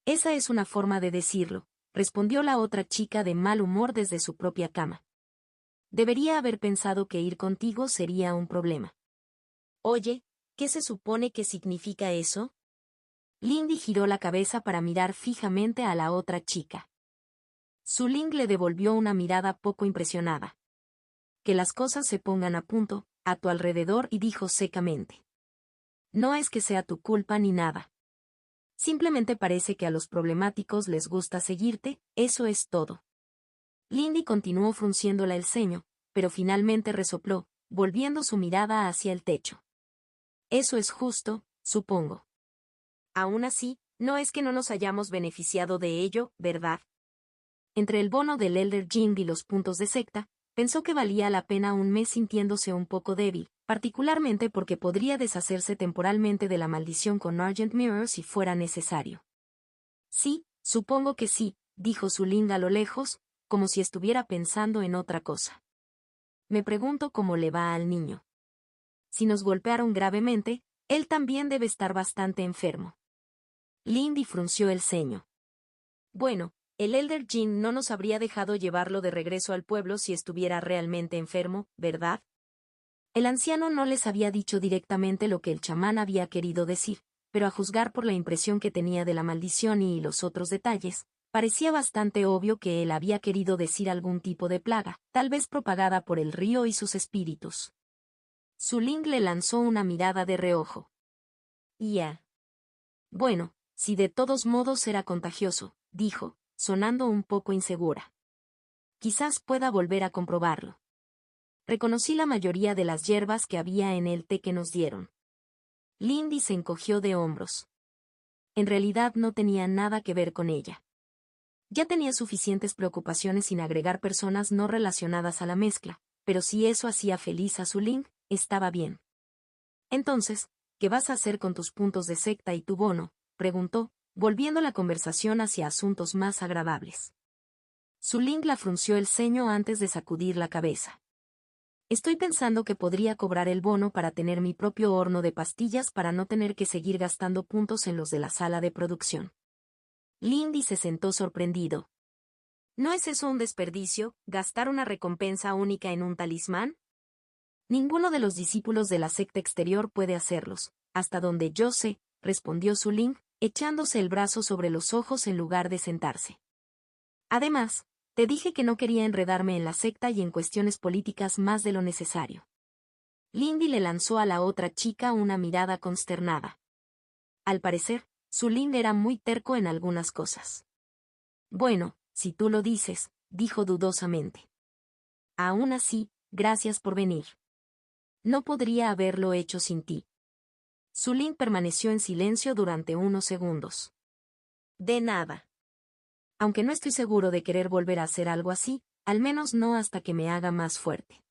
Esa es una forma de decirlo, respondió la otra chica de mal humor desde su propia cama. Debería haber pensado que ir contigo sería un problema. Oye, ¿qué se supone que significa eso? Lindy giró la cabeza para mirar fijamente a la otra chica. Su-Ling le devolvió una mirada poco impresionada. Que las cosas se pongan a punto, a tu alrededor, y dijo secamente. No es que sea tu culpa ni nada. Simplemente parece que a los problemáticos les gusta seguirte, eso es todo. Lindy continuó frunciéndola el ceño, pero finalmente resopló, volviendo su mirada hacia el techo. Eso es justo, supongo. Aún así, no es que no nos hayamos beneficiado de ello, ¿verdad? Entre el bono del Elder Jin y los puntos de secta, pensó que valía la pena un mes sintiéndose un poco débil, particularmente porque podría deshacerse temporalmente de la maldición con Argent Mirror si fuera necesario. Sí, supongo que sí, dijo Su-Ling a lo lejos, como si estuviera pensando en otra cosa. Me pregunto cómo le va al niño. Si nos golpearon gravemente, él también debe estar bastante enfermo. Lindy frunció el ceño. Bueno, el Elder Jin no nos habría dejado llevarlo de regreso al pueblo si estuviera realmente enfermo, ¿verdad? El anciano no les había dicho directamente lo que el chamán había querido decir, pero a juzgar por la impresión que tenía de la maldición y los otros detalles, parecía bastante obvio que él había querido decir algún tipo de plaga, tal vez propagada por el río y sus espíritus. Su Ling le lanzó una mirada de reojo. Ya. Bueno, si de todos modos era contagioso, dijo, sonando un poco insegura. Quizás pueda volver a comprobarlo. Reconocí la mayoría de las hierbas que había en el té que nos dieron. Lindy se encogió de hombros. En realidad no tenía nada que ver con ella. Ya tenía suficientes preocupaciones sin agregar personas no relacionadas a la mezcla, pero si eso hacía feliz a su Ling, estaba bien. Entonces, ¿qué vas a hacer con tus puntos de secta y tu bono?, preguntó, volviendo la conversación hacia asuntos más agradables. Su Ling la frunció el ceño antes de sacudir la cabeza. Estoy pensando que podría cobrar el bono para tener mi propio horno de pastillas para no tener que seguir gastando puntos en los de la sala de producción. Lindy se sentó sorprendido. ¿No es eso un desperdicio, gastar una recompensa única en un talismán? Ninguno de los discípulos de la secta exterior puede hacerlos, hasta donde yo sé, respondió Su Ling, echándose el brazo sobre los ojos en lugar de sentarse. Además, te dije que no quería enredarme en la secta y en cuestiones políticas más de lo necesario. Lindy le lanzó a la otra chica una mirada consternada. Al parecer, Su Ling era muy terco en algunas cosas. Bueno, si tú lo dices, dijo dudosamente. Aún así, gracias por venir. No podría haberlo hecho sin ti. Su Ling permaneció en silencio durante unos segundos. De nada. Aunque no estoy seguro de querer volver a hacer algo así, al menos no hasta que me haga más fuerte.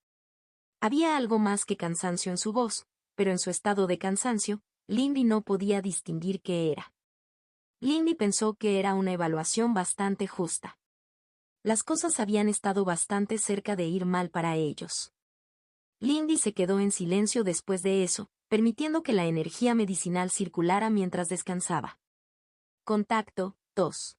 Había algo más que cansancio en su voz, pero en su estado de cansancio, Lindy no podía distinguir qué era. Lindy pensó que era una evaluación bastante justa. Las cosas habían estado bastante cerca de ir mal para ellos. Lindy se quedó en silencio después de eso, permitiendo que la energía medicinal circulara mientras descansaba. Contacto 2.